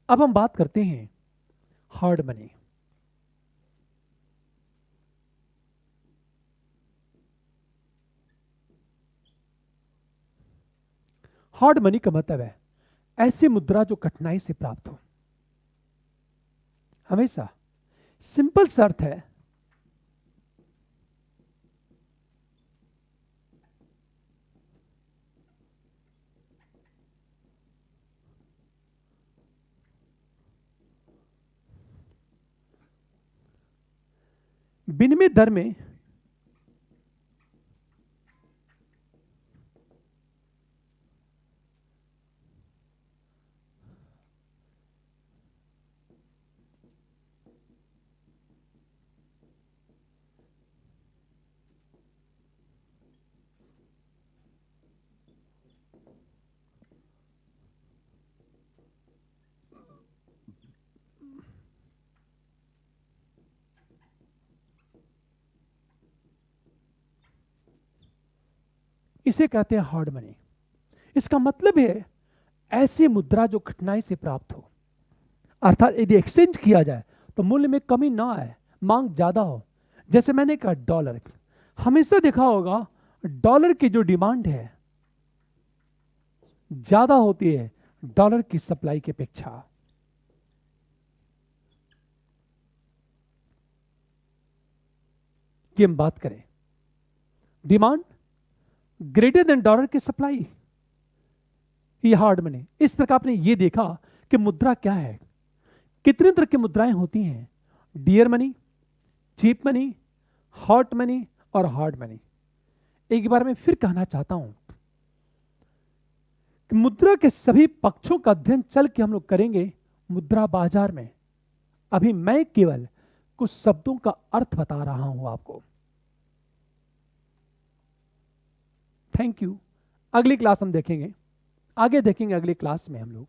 अब हम बात करते हैं हार्ड मनी। हार्ड मनी का मतलब है ऐसी मुद्रा जो कठिनाई से प्राप्त हो। हमेशा सिंपल शर्त है, विनिमय दर में इसे कहते हैं हार्ड मनी। इसका मतलब है ऐसी मुद्रा जो कठिनाई से प्राप्त हो, अर्थात यदि एक्सचेंज किया जाए तो मूल्य में कमी ना आए, मांग ज्यादा हो। जैसे मैंने कहा डॉलर, हमेशा देखा होगा डॉलर की जो डिमांड है ज्यादा होती है डॉलर की सप्लाई की अपेक्षा। की हम बात करें, डिमांड ग्रेटर देन डॉलर की सप्लाई, ये हार्ड मनी। इस प्रकार आपने ये देखा कि मुद्रा क्या है, कितने तरह की मुद्राएं होती हैं, dear money, cheap money, hot money और हार्ड मनी। एक बार मैं फिर कहना चाहता हूं कि मुद्रा के सभी पक्षों का अध्ययन चल के हम लोग करेंगे मुद्रा बाजार में। अभी मैं केवल कुछ शब्दों का अर्थ बता रहा हूं आपको। Thank you. अगली क्लास हम देखेंगे, आगे देखेंगे अगली क्लास में हम लोग।